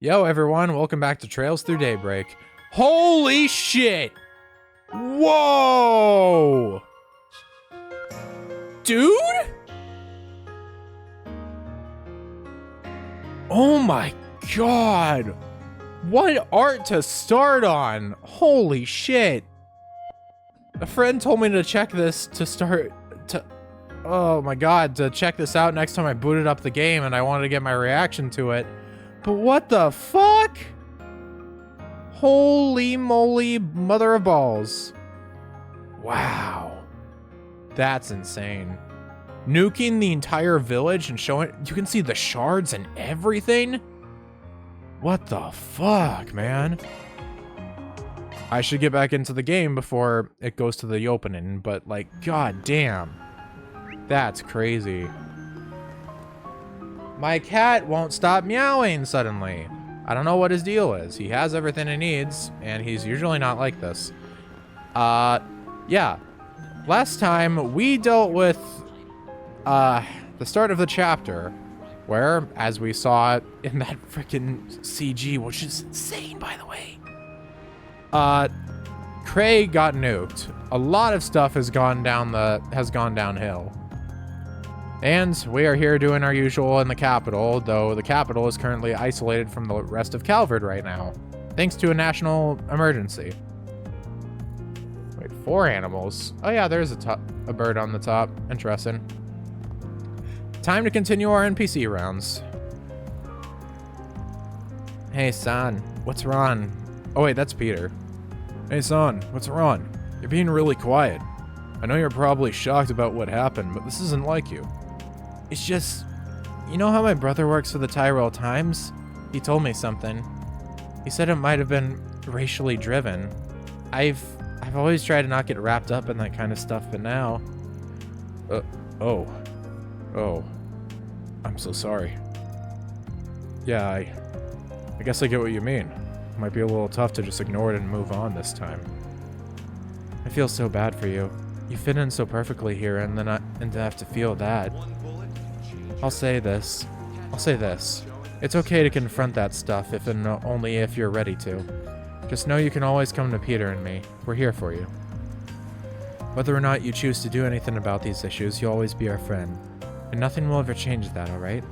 Yo everyone, welcome back to Trails Through Daybreak. Holy shit! Whoa! Dude? Oh my god! What art to start on! Holy shit! A friend told me to check this to start to... Oh my god, to check this out next time I booted up the game and I wanted to get my reaction to it. But what the fuck? Holy moly, mother of balls. Wow. That's insane. Nuking the entire village and showing... You can see the shards and everything? What the fuck, man? I should get back into the game before it goes to the opening, but like, god damn. That's crazy. My cat won't stop meowing suddenly. I don't know what his deal is. He has everything he needs, and he's usually not like this. Yeah. Last time, we dealt with, the start of the chapter, where, as we saw in that freaking CG, which is insane, by the way, Craig got nuked. A lot of stuff has gone downhill. And we are here doing our usual in the capital, though the capital is currently isolated from the rest of Calvard right now, thanks to a national emergency. Wait, 4 animals. Oh yeah, there's a bird on the top. Interesting. Time to continue our NPC rounds. Hey, son, what's wrong? Oh wait, that's Peter. Hey, son, what's wrong? You're being really quiet. I know you're probably shocked about what happened, but this isn't like you. It's just, you know how my brother works for the Tyrell Times? He told me something. He said it might have been racially driven. I've always tried to not get wrapped up in that kind of stuff, but now... Oh. I'm so sorry. Yeah, I guess I get what you mean. It might be a little tough to just ignore it and move on this time. I feel so bad for you. You fit in so perfectly here, and to have to feel that. I'll say this. It's okay to confront that stuff if and only if you're ready to. Just know you can always come to Peter and me. We're here for you. Whether or not you choose to do anything about these issues, you'll always be our friend. And nothing will ever change that, alright?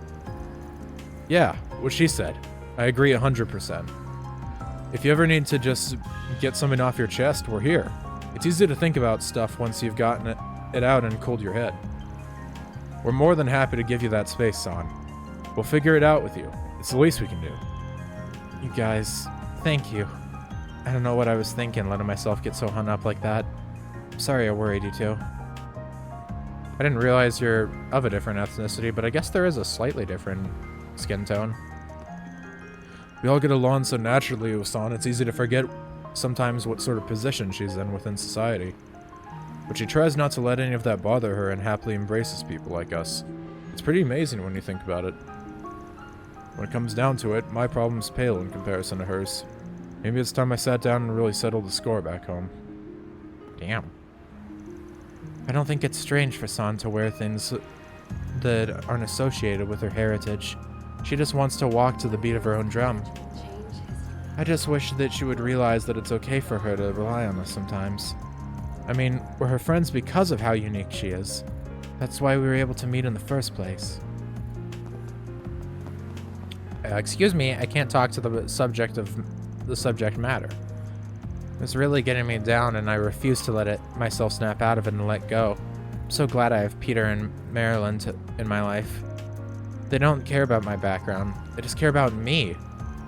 Yeah, what she said. I agree 100%. If you ever need to just get something off your chest, we're here. It's easy to think about stuff once you've gotten it out and cooled your head. We're more than happy to give you that space, son. We'll figure it out with you. It's the least we can do. You guys, thank you. I don't know what I was thinking, letting myself get so hung up like that. I'm sorry I worried you too. I didn't realize you're of a different ethnicity, but I guess there is a slightly different skin tone. We all get along so naturally with Son, it's easy to forget sometimes what sort of position she's in within society. But she tries not to let any of that bother her and happily embraces people like us. It's pretty amazing when you think about it. When it comes down to it, my problem's pale in comparison to hers. Maybe it's time I sat down and really settled the score back home. Damn. I don't think it's strange for San to wear things that aren't associated with her heritage. She just wants to walk to the beat of her own drum. I just wish that she would realize that it's okay for her to rely on us sometimes. I mean, we're her friends because of how unique she is. That's why we were able to meet in the first place. Excuse me, I can't talk to the subject matter. It's really getting me down, and I refuse to let myself snap out of it and let go. I'm so glad I have Peter and Marilyn in my life. They don't care about my background. They just care about me.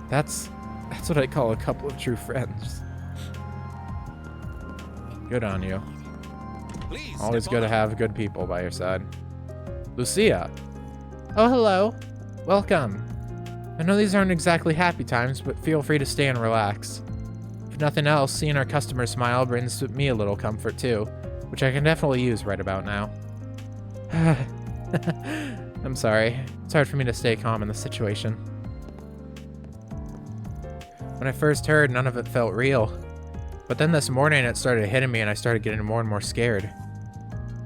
That's what I call a couple of true friends. Good on you. Always good to have good people by your side. Lucia. Oh, hello. Welcome. I know these aren't exactly happy times, but feel free to stay and relax. If nothing else, seeing our customers smile brings me a little comfort too, which I can definitely use right about now. I'm sorry. It's hard for me to stay calm in this situation. When I first heard, none of it felt real. But then this morning it started hitting me and I started getting more and more scared.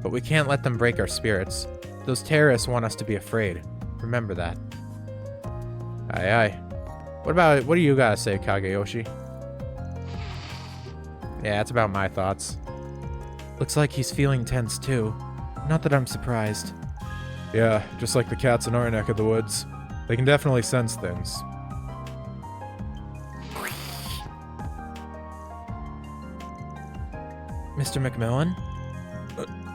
But we can't let them break our spirits. Those terrorists want us to be afraid. Remember that. Aye aye. What do you gotta say, Kageyoshi? Yeah, that's about my thoughts. Looks like he's feeling tense too. Not that I'm surprised. Yeah, just like the cats in our neck of the woods. They can definitely sense things. Mr. McMillan?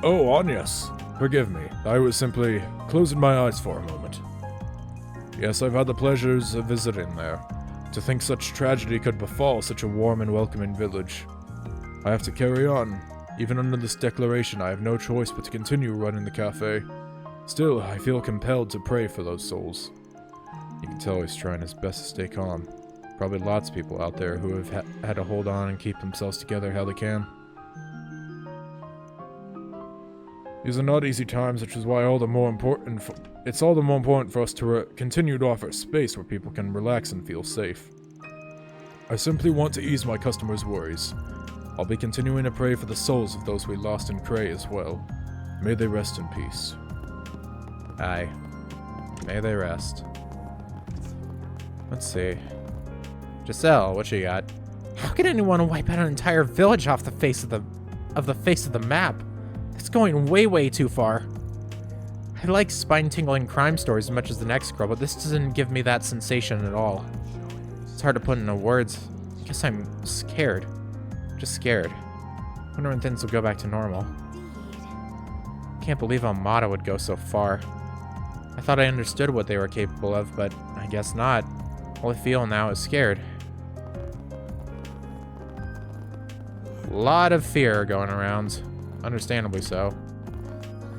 Oh, Agnes. Forgive me. I was simply closing my eyes for a moment. Yes, I've had the pleasures of visiting there. To think such tragedy could befall such a warm and welcoming village. I have to carry on. Even under this declaration, I have no choice but to continue running the cafe. Still, I feel compelled to pray for those souls. You can tell he's trying his best to stay calm. Probably lots of people out there who have had to hold on and keep themselves together how they can. These are not easy times, which is why it's all the more important for us to continue to offer space where people can relax and feel safe. I simply want to ease my customers' worries. I'll be continuing to pray for the souls of those we lost in Cray as well. May they rest in peace. Aye. May they rest. Let's see. Giselle, what you got? How can anyone wipe out an entire village off the face of the map? It's going way too far. I like spine-tingling crime stories as much as the next girl, but this doesn't give me that sensation at all. It's hard to put into words. I guess I'm scared. Just scared. Wonder when things will go back to normal. Can't believe Almada would go so far. I thought I understood what they were capable of, but I guess not. All I feel now is scared. A lot of fear going around. Understandably so.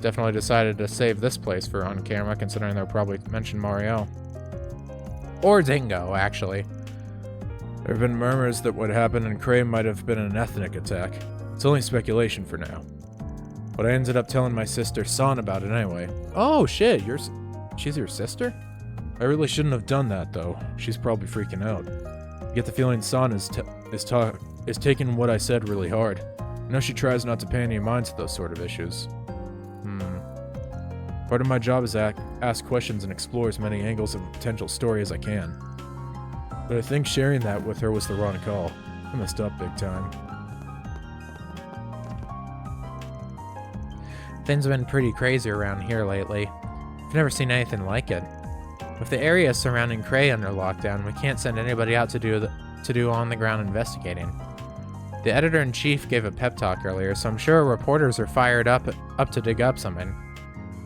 Definitely decided to save this place for on camera, considering they'll probably mention Marielle. Or Dingo, actually. There have been murmurs that what happened in Cray might have been an ethnic attack. It's only speculation for now. But I ended up telling my sister San about it anyway. Oh shit, she's your sister? I really shouldn't have done that though. She's probably freaking out. I get the feeling San is taking what I said really hard. I know she tries not to pay any mind to those sort of issues. Part of my job is to ask questions and explore as many angles of a potential story as I can. But I think sharing that with her was the wrong call. I messed up big time. Things have been pretty crazy around here lately. I've never seen anything like it. With the area surrounding Cray under lockdown, we can't send anybody out to do on-the-ground investigating. The editor-in-chief gave a pep talk earlier, so I'm sure reporters are fired up to dig up something.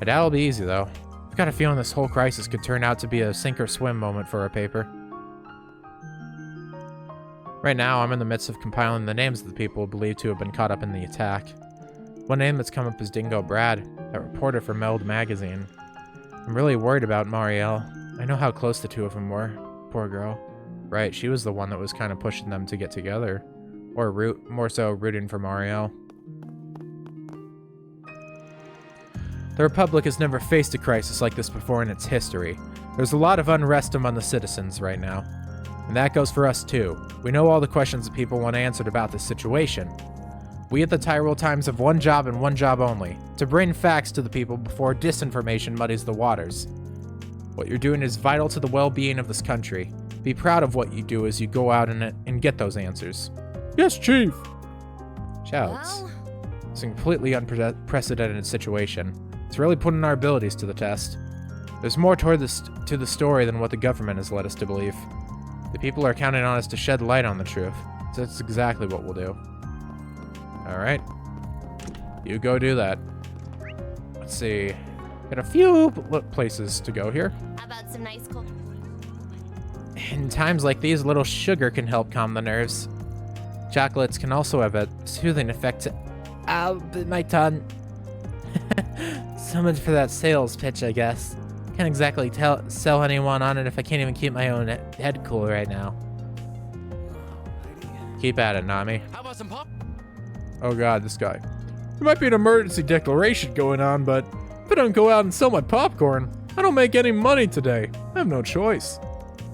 I doubt it'll be easy, though. I've got a feeling this whole crisis could turn out to be a sink-or-swim moment for our paper. Right now, I'm in the midst of compiling the names of the people believed to have been caught up in the attack. One name that's come up is Dingo Brad, that reporter for Meld magazine. I'm really worried about Marielle. I know how close the two of them were. Poor girl. Right, she was the one that was kind of pushing them to get together. Or more so rooting for Marielle. The Republic has never faced a crisis like this before in its history. There's a lot of unrest among the citizens right now. And that goes for us too. We know all the questions that people want answered about this situation. We at the Tyrol Times have one job and one job only. To bring facts to the people before disinformation muddies the waters. What you're doing is vital to the well-being of this country. Be proud of what you do as you go out and get those answers. Yes, Chief! Shouts. Well? It's a completely unprecedented situation. It's really putting our abilities to the test. There's more to the story than what the government has led us to believe. The people are counting on us to shed light on the truth. So that's exactly what we'll do. Alright. You go do that. Let's see. Got a few places to go here. How about some nice cold? In times like these, a little sugar can help calm the nerves. Chocolates can also have a soothing effect. Ow, bit my tongue. So much for that sales pitch, I guess. Can't exactly sell anyone on it if I can't even keep my own head cool right now. Keep at it, Nami. How about some pop? Oh god, this guy. There might be an emergency declaration going on, but if I don't go out and sell my popcorn, I don't make any money today. I have no choice.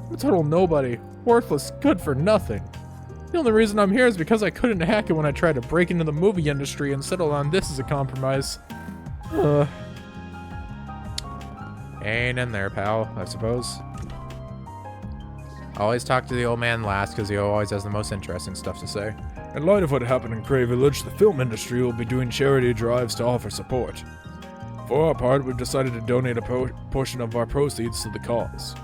I'm a total nobody. Worthless, good for nothing. The only reason I'm here is because I couldn't hack it when I tried to break into the movie industry and settle on this as a compromise. Ain't in there, pal, I suppose. Always talk to the old man last, because he always has the most interesting stuff to say. In light of what happened in Cray Village, the film industry will be doing charity drives to offer support. For our part, we've decided to donate a portion of our proceeds to the cause.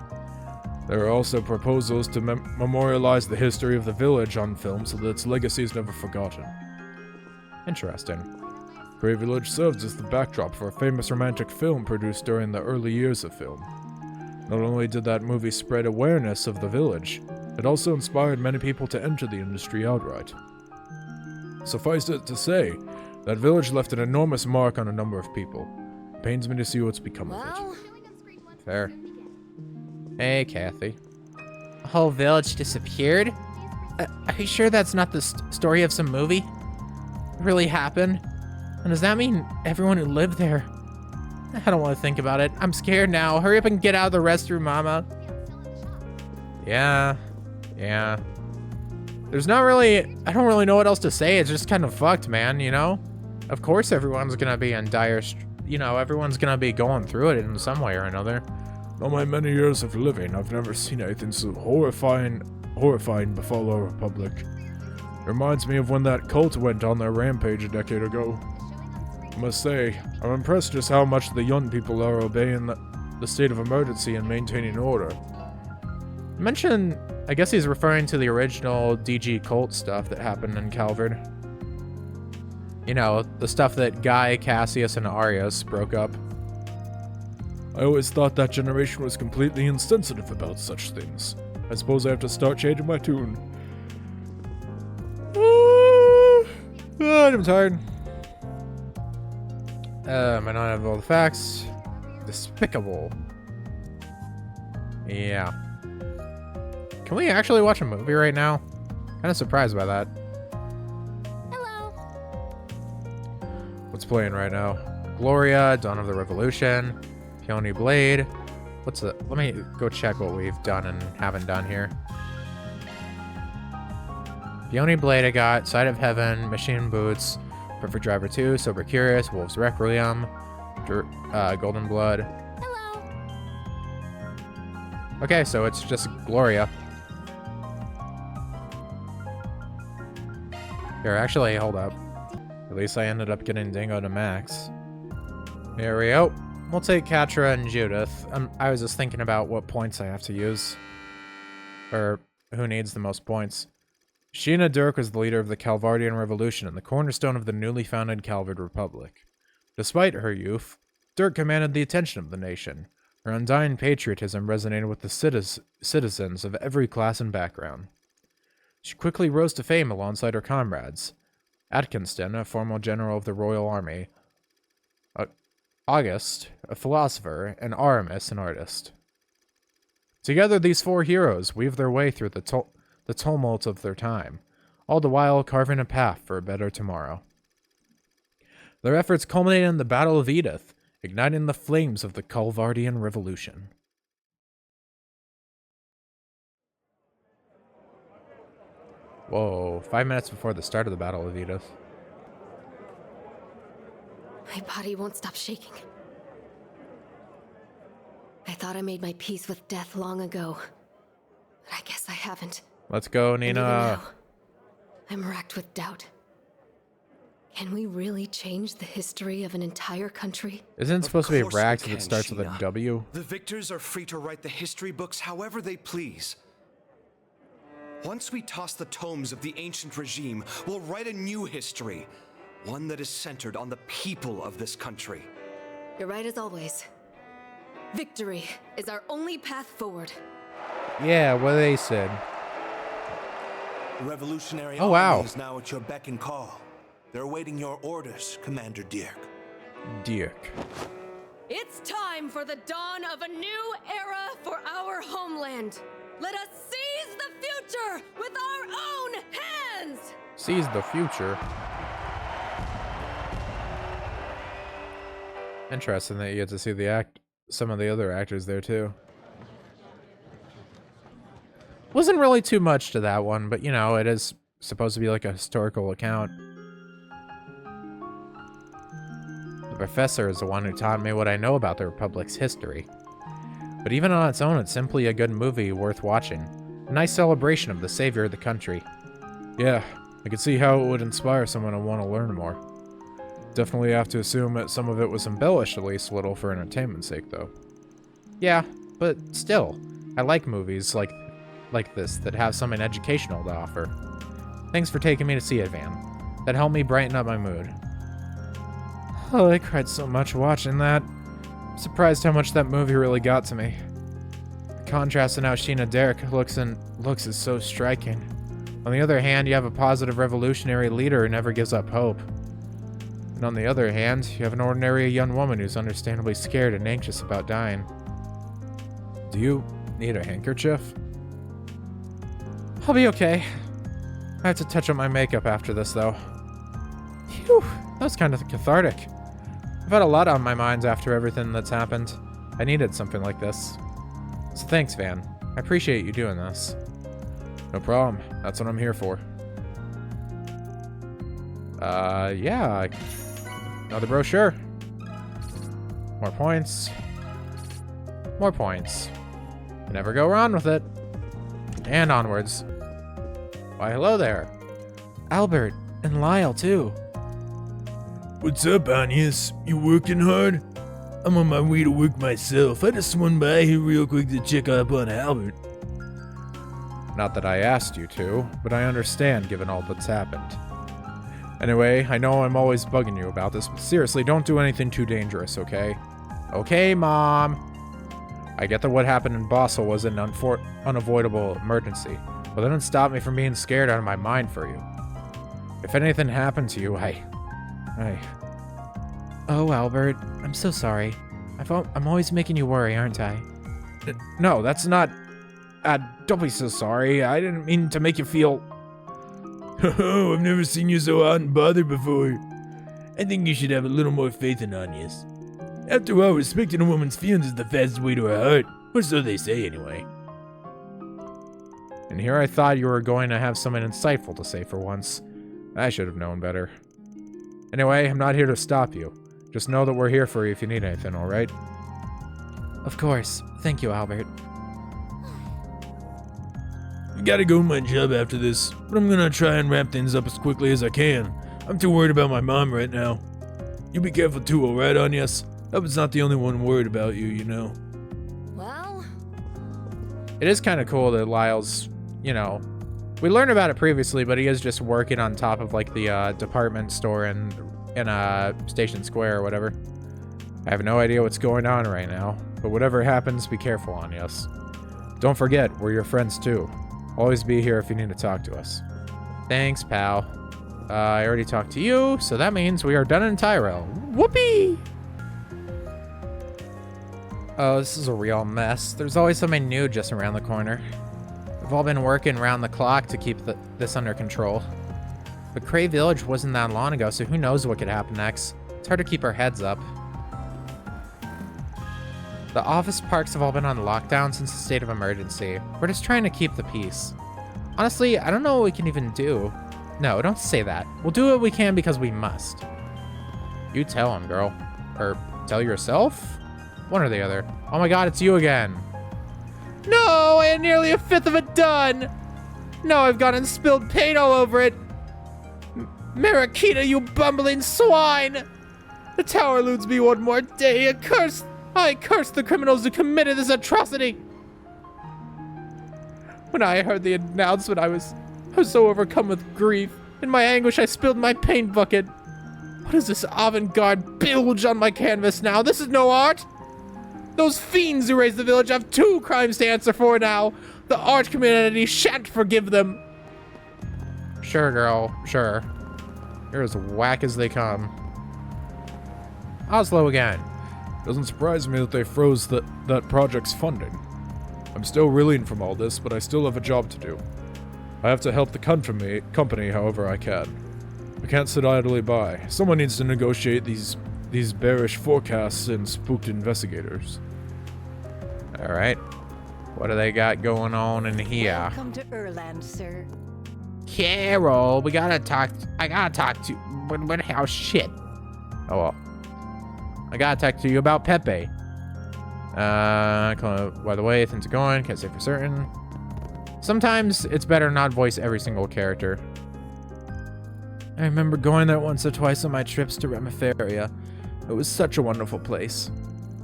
There are also proposals to memorialize the history of the village on film so that its legacy is never forgotten. Interesting. Cray Village serves as the backdrop for a famous romantic film produced during the early years of film. Not only did that movie spread awareness of the village, it also inspired many people to enter the industry outright. Suffice it to say, that village left an enormous mark on a number of people. It pains me to see what's become of it. Fair. Hey, Kathy. The whole village disappeared? Are you sure that's not the story of some movie? It really happened? And does that mean everyone who lived there? I don't want to think about it. I'm scared now. Hurry up and get out of the restroom, Mama. Yeah. There's not really... I don't really know what else to say. It's just kind of fucked, man, you know? Of course everyone's gonna be in dire... You know, everyone's gonna be going through it in some way or another. In all my many years of living, I've never seen anything so horrifying befall our republic. It reminds me of when that cult went on their rampage a decade ago. I must say, I'm impressed just how much the young people are obeying the state of emergency and maintaining order. Mention, I guess he's referring to the original DG cult stuff that happened in Calvard. You know, the stuff that Guy, Cassius, and Arius broke up. I always thought that generation was completely insensitive about such things. I suppose I have to start changing my tune. I'm tired. I don't have all the facts. Despicable. Yeah. Can we actually watch a movie right now? Kind of surprised by that. Hello. What's playing right now? Gloria, Dawn of the Revolution, Peony Blade. What's the... Let me go check what we've done and haven't done here. Peony Blade I got, Side of Heaven, Machine Boots, Perfect Driver 2, Sober Curious, Wolf's Requiem, Golden Blood. Hello. Okay, so it's just Gloria. Here, actually, hold up. At least I ended up getting Dingo to max. Here we go. We'll take Katra and Judith. I was just thinking about what points I have to use. Or who needs the most points. Sheena Dirk was the leader of the Calvardian Revolution and the cornerstone of the newly founded Calvard Republic. Despite her youth, Dirk commanded the attention of the nation. Her undying patriotism resonated with the citizens of every class and background. She quickly rose to fame alongside her comrades. Atkinston, a former general of the Royal Army, August, a philosopher, and Aramis, an artist. Together, these four heroes weave their way through the tumult of their time, all the while carving a path for a better tomorrow. Their efforts culminated in the Battle of Edith, igniting the flames of the Calvardian Revolution. Whoa, 5 minutes before the start of the Battle of Edith. My body won't stop shaking. I thought I made my peace with death long ago, but I guess I haven't. Let's go, And even Nina. now, I'm racked with doubt. Can we really change the history of an entire country? Isn't it supposed to be Of course we racked if can, it starts with a Sheena. W? The victors are free to write the history books however they please. Once we toss the tomes of the ancient regime, we'll write a new history. One that is centered on the people of this country. You're right as always. Victory is our only path forward. Yeah, what they said. The Revolutionary Oh, wow. Army is now at your beck and call. They're awaiting your orders, Commander Dirk. Dirk. It's time for the dawn of a new era for our homeland. Let us seize the future with our own hands! Seize the future. Interesting that you get to see some of the other actors there too. Wasn't really too much to that one, but you know, it is supposed to be like a historical account. The professor is the one who taught me what I know about the Republic's history. But even on its own, it's simply a good movie worth watching. A nice celebration of the savior of the country. Yeah, I could see how it would inspire someone to want to learn more. Definitely have to assume that some of it was embellished at least a little for entertainment's sake, though. Yeah, but still, I like movies like this that have something educational to offer. Thanks for taking me to see it, Van. That helped me brighten up my mood. Oh, I cried so much watching that. I'm surprised how much that movie really got to me. The contrast in how Sheena Derek looks is so striking. On the other hand, you have a positive revolutionary leader who never gives up hope. And on the other hand, you have an ordinary young woman who's understandably scared and anxious about dying. Do you need a handkerchief? I'll be okay. I have to touch up my makeup after this, though. Phew, that was kind of cathartic. I've had a lot on my mind after everything that's happened. I needed something like this. So thanks, Van. I appreciate you doing this. No problem. That's what I'm here for. Yeah. Another brochure. More points. More points. You never go wrong with it. And onwards. Why, hello there. Albert, and Lyle, too. What's up, Agnes? You working hard? I'm on my way to work myself. I just swung by here real quick to check up on Albert. Not that I asked you to, but I understand given all that's happened. Anyway, I know I'm always bugging you about this, but seriously, don't do anything too dangerous, okay? Okay, Mom. I get that what happened in Basel was an unavoidable emergency, but that didn't stop me from being scared out of my mind for you. If anything happened to you, Oh, Albert, I'm so sorry. I'm always making you worry, aren't I? No, that's not... don't be so sorry. I didn't mean to make you feel... Oh, I've never seen you so hot and bothered before. I think you should have a little more faith in Agnes. After all, respecting a woman's feelings is the fastest way to her heart. Or so they say, anyway. And here I thought you were going to have something insightful to say for once. I should have known better. Anyway, I'm not here to stop you. Just know that we're here for you if you need anything, alright? Of course. Thank you, Albert. I gotta go to my job after this, but I'm gonna try and wrap things up as quickly as I can. I'm too worried about my mom right now. You be careful too, alright, Agnes? I was not the only one worried about you, you know. Well, It is kind of cool that Lyle's, you know, we learned about it previously, but he is just working on top of like the department store in Station Square or whatever. I have no idea what's going on right now, but whatever happens, be careful, Agnes. Don't forget, we're your friends too. Always be here if you need to talk to us. Thanks, pal. I already talked to you, so that means we are done in Tyrell. Whoopee! Oh, this is a real mess. There's always something new just around the corner. We've all been working around the clock to keep this under control. But Cray Village wasn't that long ago, so who knows what could happen next. It's hard to keep our heads up. The office parks have all been on lockdown since the state of emergency. We're just trying to keep the peace. Honestly, I don't know what we can even do. No, don't say that. We'll do what we can because we must. You tell him, girl. Or tell yourself? One or the other. Oh my god, it's you again. No, I had nearly a fifth of it done. No, I've gotten spilled paint all over it. Marakita, you bumbling swine! The tower eludes me one more day. I curse the criminals who committed this atrocity. When I heard the announcement, I was so overcome with grief. In my anguish, I spilled my paint bucket. What is this avant-garde bilge on my canvas now? This is no art. Those fiends who raised the village have 2 crimes to answer for now. The art community shan't forgive them. Sure, girl, sure. You're as whack as they come. Oslo again. Doesn't surprise me that they froze that project's funding. I'm still reeling from all this, but I still have a job to do. I have to help the company however I can. I can't sit idly by. Someone needs to negotiate these bearish forecasts and spooked investigators. All right. What do they got going on in here? welcome to Erland, sir. Carol, I gotta talk to what how shit. Oh well. I gotta talk to you about Pepe. By the way, things are going, can't say for certain. Sometimes it's better not voice every single character. I remember going there once or twice on my trips to Remiferia. It was such a wonderful place.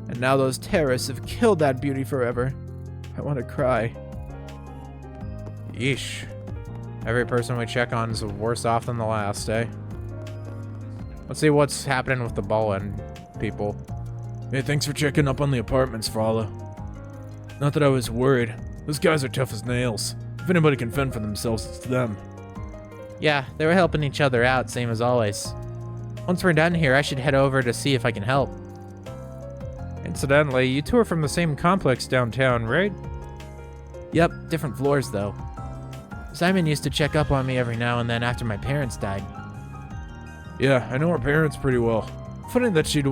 And now those terrorists have killed that beauty forever. I want to cry. Yeesh. Every person we check on is worse off than the last, eh? Let's see what's happening with the Bowen people. Hey, thanks for checking up on the apartments, Frala. Not that I was worried. Those guys are tough as nails. If anybody can fend for themselves, it's them. Yeah, they were helping each other out, same as always. Once we're done here, I should head over to see if I can help. Incidentally, you two are from the same complex downtown, right? Yep, different floors though. Simon used to check up on me every now and then after my parents died. Yeah, I know her parents pretty well. Funny that she'd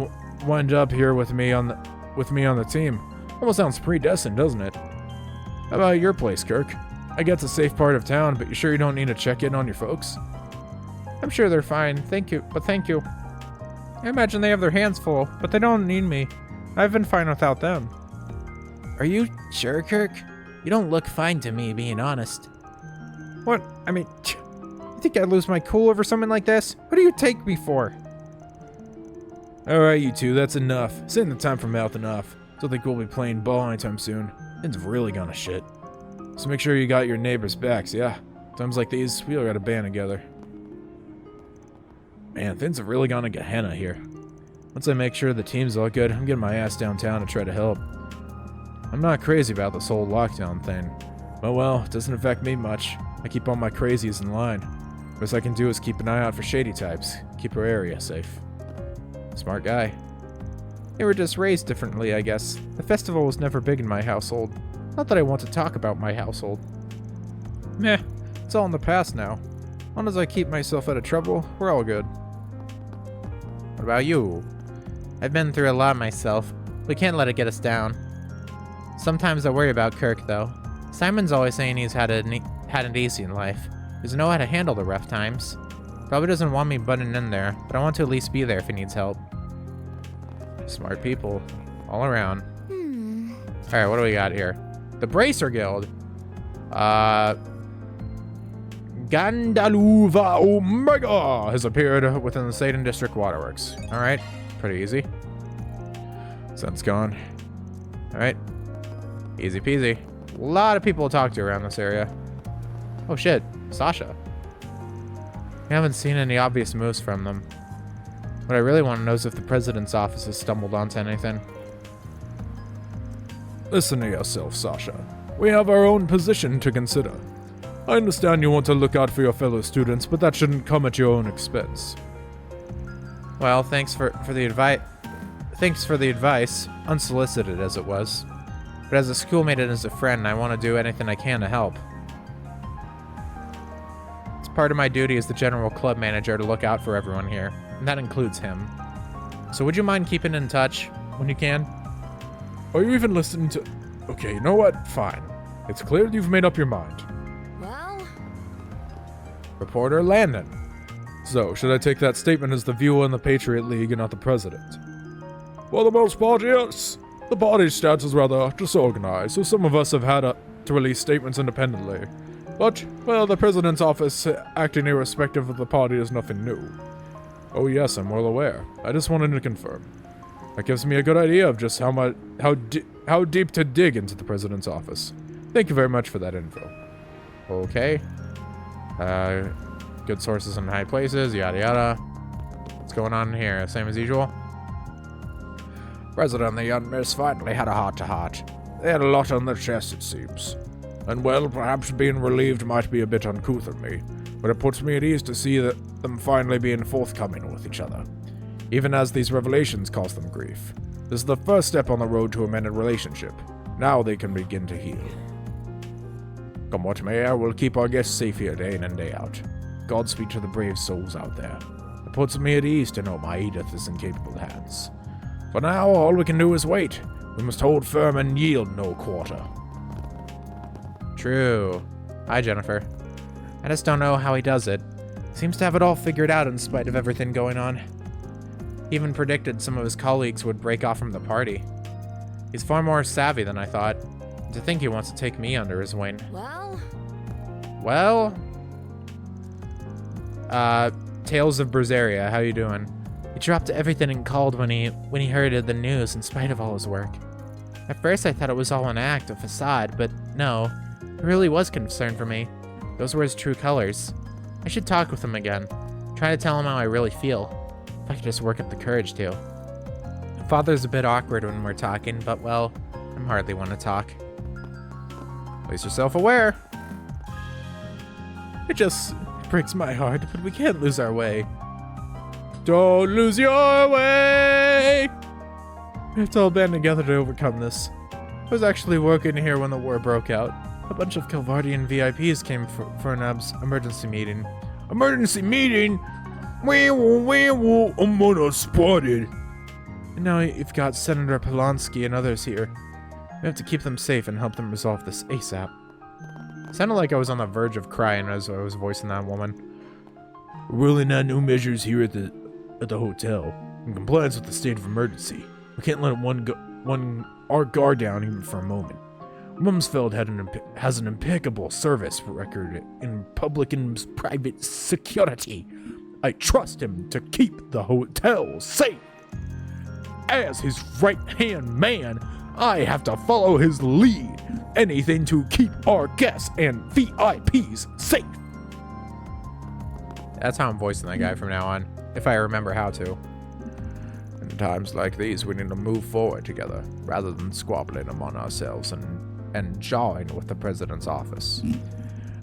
wind up here with me on the team. Almost sounds predestined, doesn't it? How about your place, Kirk? I get it's a safe part of town, but you sure you don't need to check in on your folks? I'm sure they're fine, thank you. I imagine they have their hands full, but they don't need me. I've been fine without them. Are you sure, Kirk? You don't look fine to me, being honest. What? I mean, you think I'd lose my cool over something like this? What do you take me for? Alright, you two, that's enough. Saving the time for mouthing off. Don't think we'll be playing ball anytime soon. Things have really gone to shit. So make sure you got your neighbors' backs, yeah? Times like these, we all gotta band together. Man, things have really gone to Gehenna here. Once I make sure the team's all good, I'm getting my ass downtown to try to help. I'm not crazy about this whole lockdown thing. Oh well, it doesn't affect me much. I keep all my crazies in line. Best I can do is keep an eye out for shady types. Keep our area safe. Smart guy. They were just raised differently, I guess. The festival was never big in my household. Not that I want to talk about my household. Meh, it's all in the past now. As long as I keep myself out of trouble, we're all good. What about you? I've been through a lot myself. We can't let it get us down. Sometimes I worry about Kirk, though. Simon's always saying he's had it easy in life. He doesn't know how to handle the rough times. Probably doesn't want me butting in there, but I want to at least be there if he needs help. Smart people. All around. Alright, what do we got here? The Bracer Guild. Gandaluva Omega has appeared within the Satan District Waterworks. Alright, pretty easy. Sun's gone. Alright. Easy peasy. A lot of people to talk to around this area. Oh shit, Sasha. We haven't seen any obvious moves from them. What I really want to know is if the president's office has stumbled onto anything. Listen to yourself, Sasha. We have our own position to consider. I understand you want to look out for your fellow students, but that shouldn't come at your own expense. Well, thanks for the advice. Thanks for the advice, unsolicited as it was. But as a schoolmate and as a friend, I want to do anything I can to help. It's part of my duty as the general club manager to look out for everyone here, and that includes him. So would you mind keeping in touch when you can? Are you even listening to... Okay, you know what? Fine. It's clear you've made up your mind. Well, Reporter Landon. So, should I take that statement as the view on the Patriot League and not the president? For the most part, yes. The party's stance is rather disorganized, so some of us have had to release statements independently. But, well, the president's office acting irrespective of the party is nothing new. Oh yes, I'm well aware. I just wanted to confirm. That gives me a good idea of just how deep to dig into the president's office. Thank you very much for that info. Okay. Good sources in high places, yada yada. What's going on here? Same as usual? President and the young miss finally had a heart-to-heart. They had a lot on their chest, it seems. And well, perhaps being relieved might be a bit uncouth of me, but it puts me at ease to see that them finally being forthcoming with each other, even as these revelations cause them grief. This is the first step on the road to a mended relationship. Now they can begin to heal. Come what may, I will keep our guests safe here day in and day out. Godspeed to the brave souls out there. It puts me at ease to know my Edith is in capable hands. For now, all we can do is wait. We must hold firm and yield no quarter. True. Hi, Jennifer. I just don't know how he does it. Seems to have it all figured out in spite of everything going on. He even predicted some of his colleagues would break off from the party. He's far more savvy than I thought. To think he wants to take me under his wing. well, Well, Tales of Berseria, how you doing? He dropped everything and called when he heard of the news in spite of all his work. At first I thought it was all an act, a facade, but no, he really was concerned for me. Those were his true colors. I should talk with him again. Try to tell him how I really feel. If I could just work up the courage to. Father's a bit awkward when we're talking, but well, I'm hardly one to talk. At least you're self-aware. It just breaks my heart, but we can't lose our way. Don't lose your way! We have to all band together to overcome this. I was actually working here when the war broke out. A bunch of Calvardian VIPs came for an emergency meeting. Emergency meeting? I'm unspotted. And now you've got Senator Polonsky and others here. We have to keep them safe and help them resolve this ASAP. Sounded like I was on the verge of crying as I was voicing that woman. We're rolling out new measures here at the hotel in compliance with the state of emergency. We can't let our guard down even for a moment. Rumsfeld has an impeccable service record in public and private security. I trust him to keep the hotel safe. As his right-hand man, I have to follow his lead. Anything to keep our guests and VIPs safe. That's how I'm voicing that guy from now on, if I remember how to. In times like these, we need to move forward together, rather than squabbling among ourselves and jawing with the president's office.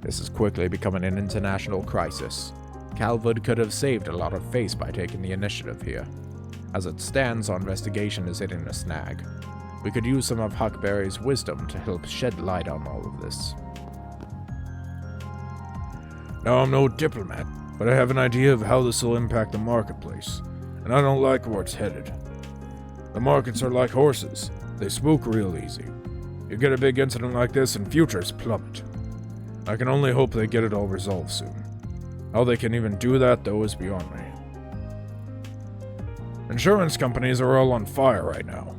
This is quickly becoming an international crisis. Calvert could have saved a lot of face by taking the initiative here. As it stands, our investigation is hitting a snag. We could use some of Huckberry's wisdom to help shed light on all of this. Now, I'm no diplomat, but I have an idea of how this will impact the marketplace, and I don't like where it's headed. The markets are like horses. They spook real easy. You get a big incident like this and futures plummet. I can only hope they get it all resolved soon. How they can even do that, though, is beyond me. Insurance companies are all on fire right now.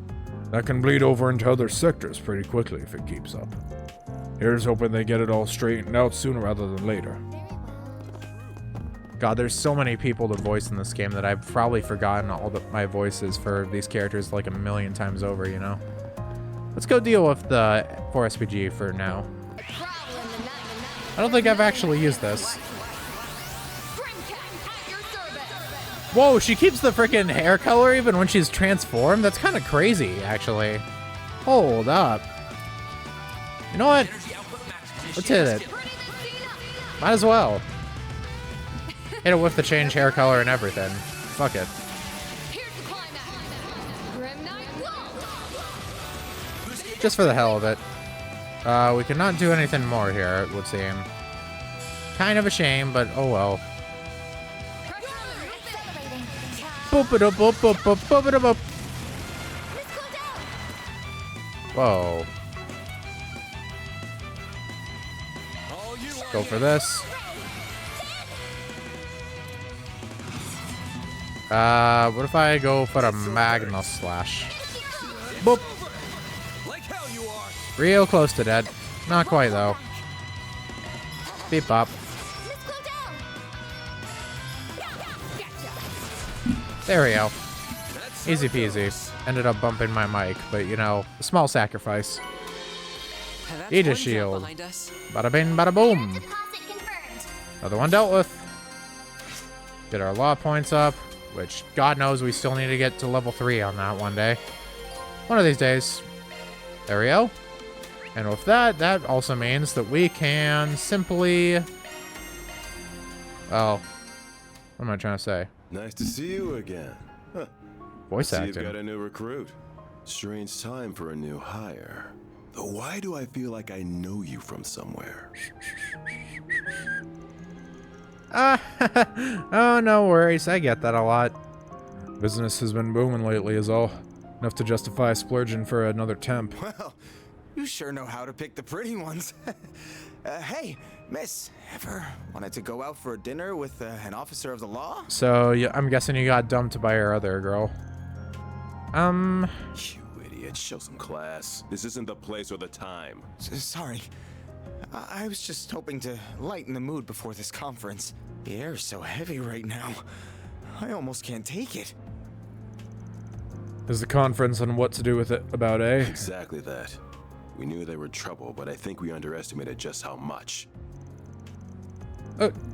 That can bleed over into other sectors pretty quickly if it keeps up. Here's hoping they get it all straightened out sooner rather than later. God, there's so many people to voice in this game that I've probably forgotten my voices for these characters like a million times over, you know? Let's go deal with the 4SPG for now. I don't think I've actually used this. Whoa, she keeps the freaking hair color even when she's transformed? That's kind of crazy, actually. Hold up. You know what? Let's hit it. Might as well. Hit it with the change hair color and everything. Fuck it. Just for the hell of it. We cannot do anything more here, it would seem. Kind of a shame, but oh well. Boop-a-da-boop-boop-boop-boop-a-da-boop. Whoa. Go for this. What if I go for a Magna Slash? Boop. Real close to dead. Not quite, though. Beep bop. There we go. Easy peasy. Ended up bumping my mic, but you know, a small sacrifice. Aegis shield. Bada bing, bada boom. Another one dealt with. Get our law points up, which God knows we still need to get to level 3 on that one day. One of these days. There we go. And with that, that also means that we can simply... Well, what am I trying to say? Nice to see you again. Huh. Voice I see acting. you've got a new recruit. Strange time for a new hire. Though why do I feel like I know you from somewhere? Oh, no worries. I get that a lot. Business has been booming lately is all. Enough to justify splurging for another temp. Well, you sure know how to pick the pretty ones. Hey, miss, ever wanted to go out for a dinner with an officer of the law? So, yeah, I'm guessing you got dumped by your other girl. You idiot, show some class. This isn't the place or the time. Sorry. I was just hoping to lighten the mood before this conference. The air is so heavy right now. I almost can't take it. Is the conference on what to do with it about A? Exactly that. We knew they were trouble, but I think we underestimated just how much.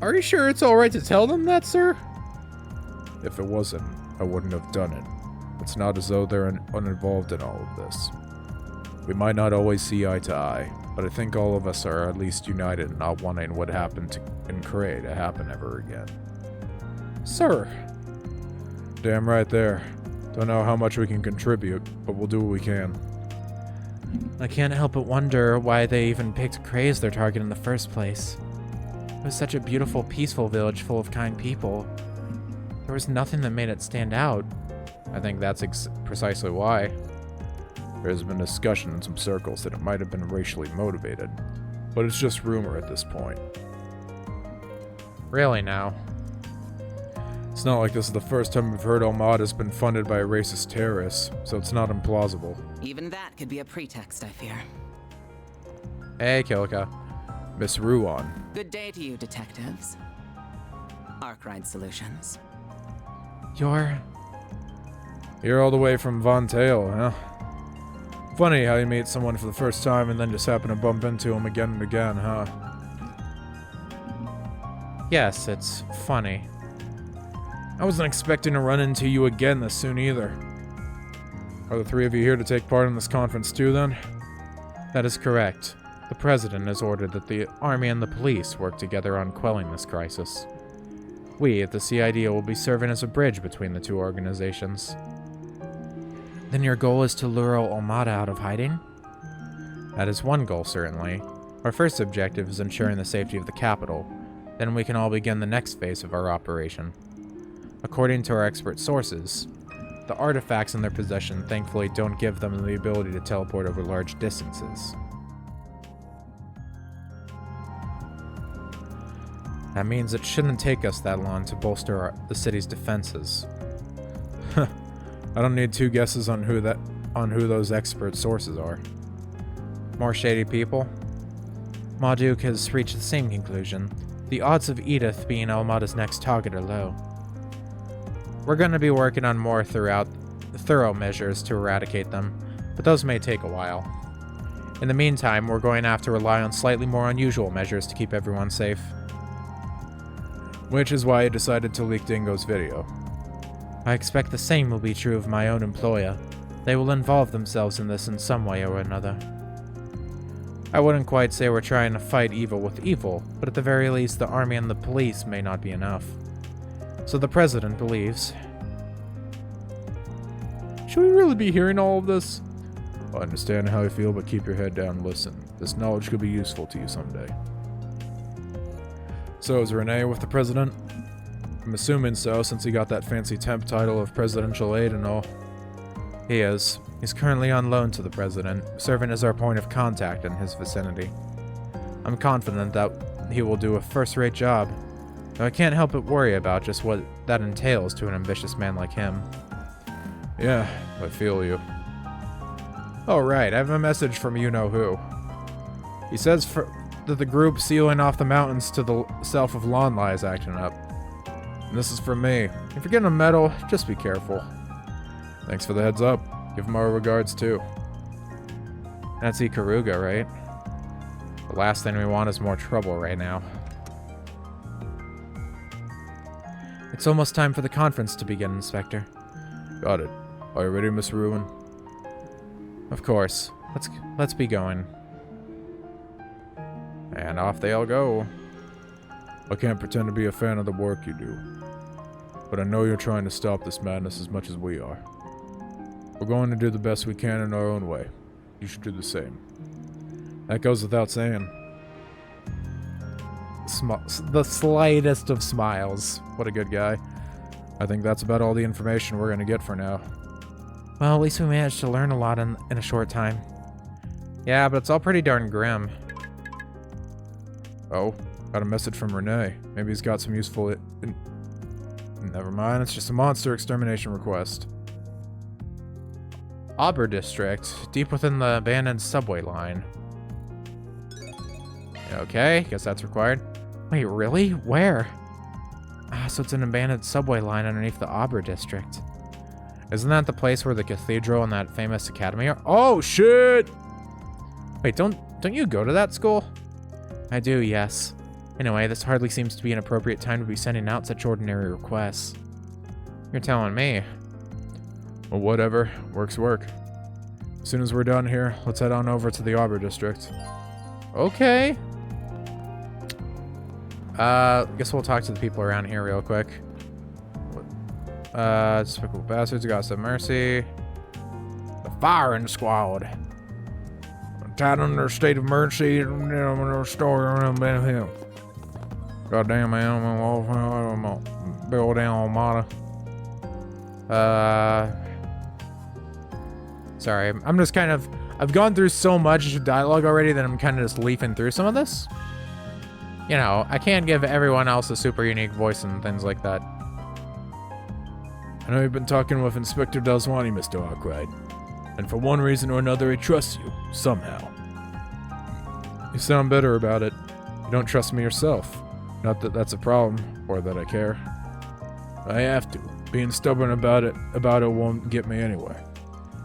Are you sure it's alright to tell them that, sir? If it wasn't, I wouldn't have done it. It's not as though they're uninvolved in all of this. We might not always see eye to eye, but I think all of us are at least united in not wanting what happened in Cray to happen ever again. Sir. Damn right there. Don't know how much we can contribute, but we'll do what we can. I can't help but wonder why they even picked Cray as their target in the first place. It was such a beautiful, peaceful village full of kind people. There was nothing that made it stand out. I think that's precisely why. There's been discussion in some circles that it might have been racially motivated, but it's just rumor at this point. Really now? It's not like this is the first time we've heard Almada's been funded by a racist terrorist, so it's not implausible. Even that could be a pretext, I fear. Hey, Kilika. Miss Ruan. Good day to you, detectives. Arkwright Solutions. You're all the way from Von Tail, huh? Funny how you meet someone for the first time and then just happen to bump into him again and again, huh? Yes, it's funny. I wasn't expecting to run into you again this soon either. Are the three of you here to take part in this conference too, then? That is correct. The President has ordered that the Army and the police work together on quelling this crisis. We at the CID will be serving as a bridge between the two organizations. Then your goal is to lure Almada out of hiding? That is one goal, certainly. Our first objective is ensuring the safety of the capital. Then we can all begin the next phase of our operation. According to our expert sources, the artifacts in their possession thankfully don't give them the ability to teleport over large distances. That means it shouldn't take us that long to bolster the city's defenses. I don't need two guesses on who those expert sources are. More shady people? Marduk has reached the same conclusion. The odds of Edith being Almada's next target are low. We're going to be working on more thorough measures to eradicate them, but those may take a while. In the meantime, we're going to have to rely on slightly more unusual measures to keep everyone safe. Which is why I decided to leak Dingo's video. I expect the same will be true of my own employer. They will involve themselves in this in some way or another. I wouldn't quite say we're trying to fight evil with evil, but at the very least the army and the police may not be enough. So the President believes... Should we really be hearing all of this? I understand how you feel, but keep your head down and listen. This knowledge could be useful to you someday. So is Renee with the President? I'm assuming so, since he got that fancy temp title of presidential aide and all. He is. He's currently on loan to the President, serving as our point of contact in his vicinity. I'm confident that he will do a first-rate job, though I can't help but worry about just what that entails to an ambitious man like him. Yeah, I feel you. Oh right, I have a message from you-know-who. He says that the group sealing off the mountains to the south of Lonlai is acting up. And this is from me. If you're getting a medal, just be careful. Thanks for the heads up. Give him our regards, too. That's Ikaruga, right? The last thing we want is more trouble right now. It's almost time for the conference to begin, Inspector. Got it. Are you ready, Miss Ruin? Of course. Let's be going. And off they all go. I can't pretend to be a fan of the work you do, but I know you're trying to stop this madness as much as we are. We're going to do the best we can in our own way. You should do the same. That goes without saying. The slightest of smiles. What a good guy. I think that's about all the information we're going to get for now. Well, at least we managed to learn a lot in a short time. Yeah, but it's all pretty darn grim. Oh, got a message from Renee. Maybe he's got some useful... Never mind, it's just a monster extermination request. Auber District, deep within the abandoned subway line. Okay, guess that's required. Wait, really? Where? Ah, so it's an abandoned subway line underneath the Auber district. Isn't that the place where the cathedral and that famous academy are? Oh, shit! Wait, don't you go to that school? I do, yes. Anyway, this hardly seems to be an appropriate time to be sending out such ordinary requests. You're telling me. Well, whatever. Work's work. As soon as we're done here, let's head on over to the Auber district. Okay. Guess we'll talk to the people around here real quick. Despicable bastards, gotta have mercy. The firing squad. Tied under a state of emergency, story around him. Goddamn, man, I'm gonna build down Armada. Sorry, I'm just kind of, I've gone through so much dialogue already that I'm kind of just leafing through some of this. You know, I can't give everyone else a super unique voice and things like that. I know you've been talking with Inspector Dalswani, Mr. Arkwright. And for one reason or another, he trusts you, somehow. You sound bitter about it. You don't trust me yourself. Not that that's a problem, or that I care. I have to. Being stubborn about it won't get me anywhere.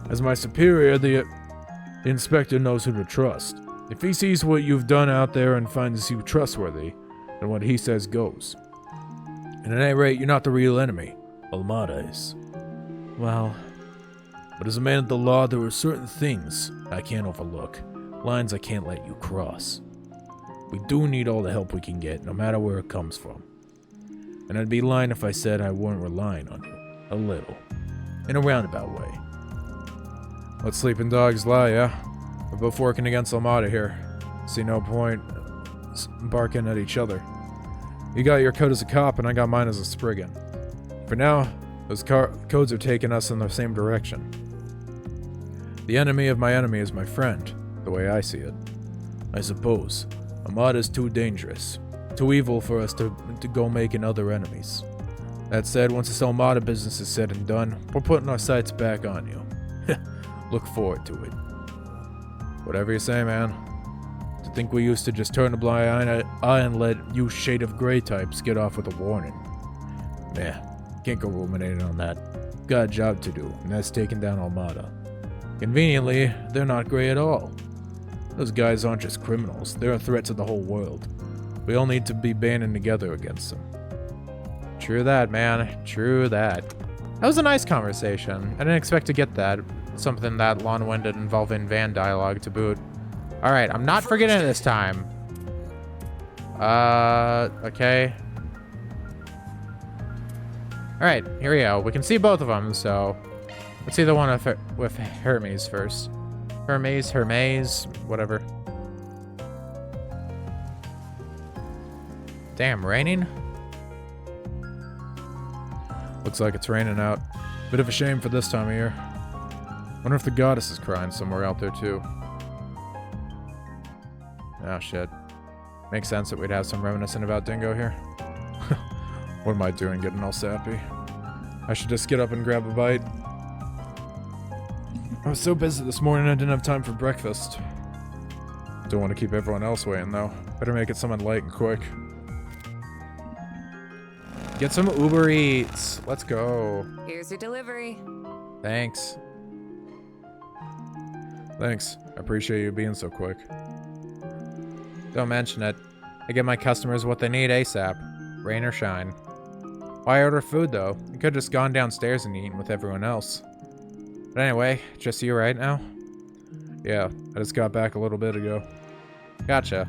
As my superior, the inspector knows who to trust. If he sees what you've done out there and finds you trustworthy, then what he says goes. And at any rate, you're not the real enemy. Almada is. Well, but as a man of the law, there are certain things I can't overlook. Lines I can't let you cross. We do need all the help we can get, no matter where it comes from. And I'd be lying if I said I weren't relying on you. A little. In a roundabout way. Let sleeping dogs lie, yeah? We're both working against Almada here. See no point barking at each other. You got your code as a cop, and I got mine as a Spriggan. For now, those codes are taking us in the same direction. The enemy of my enemy is my friend, the way I see it. I suppose. Armada's too dangerous. Too evil for us to go making other enemies. That said, once this Almada business is said and done, we're putting our sights back on you. Look forward to it. Whatever you say, man. To think we used to just turn a blind eye and let you shade of gray types get off with a warning. Meh. Can't go ruminating on that. Got a job to do, and that's taking down Almada. Conveniently, they're not gray at all. Those guys aren't just criminals, they're a threat to the whole world. We all need to be banding together against them. True that, man. True that. That was a nice conversation. I didn't expect to get that. Something that long-winded involving van dialogue to boot. Alright, I'm not forgetting it this time. Okay. Alright, here we go. We can see both of them, so let's see the one with Hermes first. Hermes, whatever. Damn, raining? Looks like it's raining out. Bit of a shame for this time of year. Wonder if the goddess is crying somewhere out there too. Oh shit. Makes sense that we'd have some reminiscent about Dingo here. What am I doing getting all sappy? I should just get up and grab a bite. I was so busy this morning I didn't have time for breakfast. Don't want to keep everyone else waiting though. Better make it something light and quick. Get some Uber Eats. Let's go. Here's your delivery. Thanks. Thanks. I appreciate you being so quick. Don't mention it. I get my customers what they need ASAP. Rain or shine. Why order food though? You could have just gone downstairs and eaten with everyone else. But anyway, just you right now? Yeah, I just got back a little bit ago. Gotcha.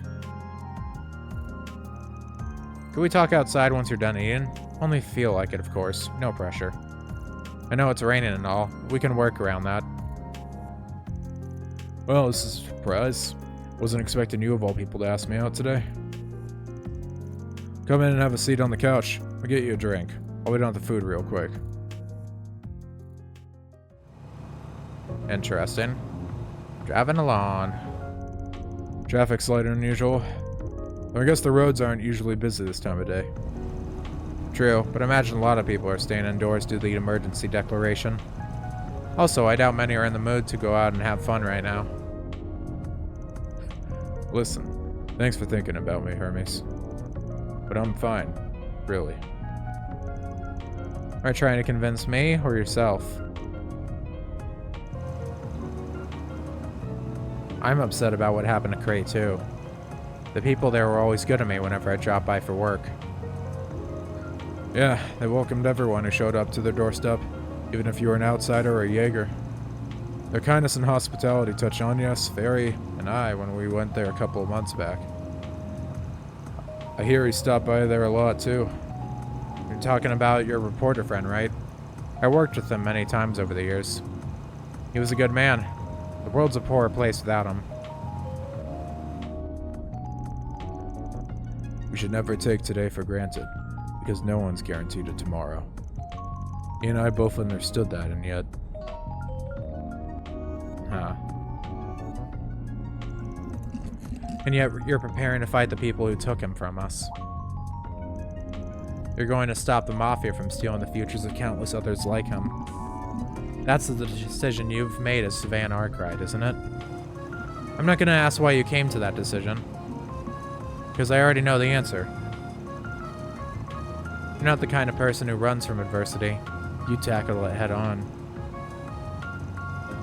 Can we talk outside once you're done eating? Only feel like it, of course. No pressure. I know it's raining and all. We can work around that. Well, this is a surprise. Wasn't expecting you of all people to ask me out today. Come in and have a seat on the couch. I'll get you a drink. I'll wait on the food real quick. Interesting. Driving along. Traffic's lighter than usual. Though I guess the roads aren't usually busy this time of day. True, but I imagine a lot of people are staying indoors due to the emergency declaration. Also, I doubt many are in the mood to go out and have fun right now. Listen, Thanks for thinking about me, Hermes. But I'm fine, really. Are you trying to convince me or yourself? I'm upset about what happened to Cray too. The people there were always good to me whenever I dropped by for work. Yeah, they welcomed everyone who showed up to their doorstep, even if you were an outsider or a Jaeger. Their kindness and hospitality touched Agnes, Fairy, and I when we went there a couple of months back. I hear he stopped by there a lot too. You're talking about your reporter friend, right? I worked with him many times over the years. He was a good man. The world's a poorer place without him. We should never take today for granted, because no one's guaranteed a tomorrow. He and I both understood that, and yet... And yet you're preparing to fight the people who took him from us. You're going to stop the Mafia from stealing the futures of countless others like him. That's the decision you've made as Savannah Arkwright, isn't it? I'm not going to ask why you came to that decision, because I already know the answer. You're not the kind of person who runs from adversity. You tackle it head on.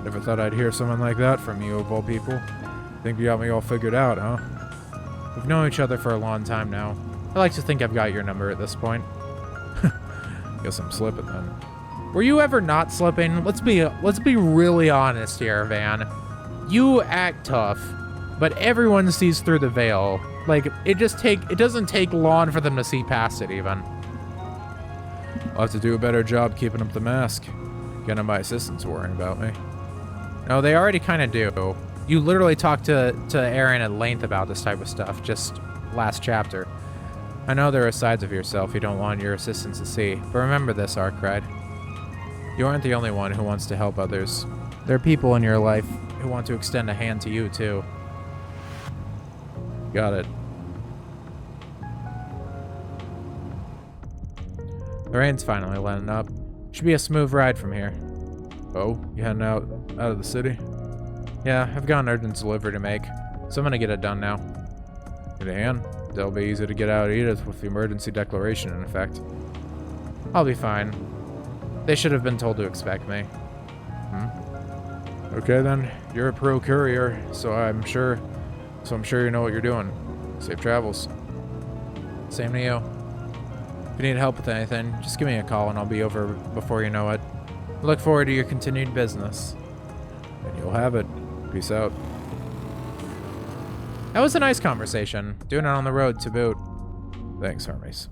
Never thought I'd hear someone like that from you, of all people. Think you got me all figured out, huh? We've known each other for a long time now. I like to think I've got your number at this point. Guess I'm slipping then. Were you ever not slipping? Let's be really honest here, Van. You act tough, but everyone sees through the veil. Like, it doesn't take long for them to see past it, even. I'll have to do a better job keeping up the mask. None of my assistants worrying about me. No, they already kind of do. You literally talked to Aaron at length about this type of stuff, just last chapter. I know there are sides of yourself you don't want your assistants to see, but remember this, Arkwright. You aren't the only one who wants to help others. There are people in your life who want to extend a hand to you, too. Got it. The rain's finally letting up. Should be a smooth ride from here. Oh, you heading out of the city? Yeah, I've got an urgent delivery to make, so I'm gonna get it done now. Need a hand? That'll be easy to get out of Edith with the emergency declaration in effect. I'll be fine. They should have been told to expect me. Okay then, you're a pro courier, so I'm sure you know what you're doing. Safe travels. Same to you. If you need help with anything, just give me a call and I'll be over before you know it. I look forward to your continued business. And you'll have it. Peace out. That was a nice conversation. Doing it on the road to boot. Thanks, Hermes.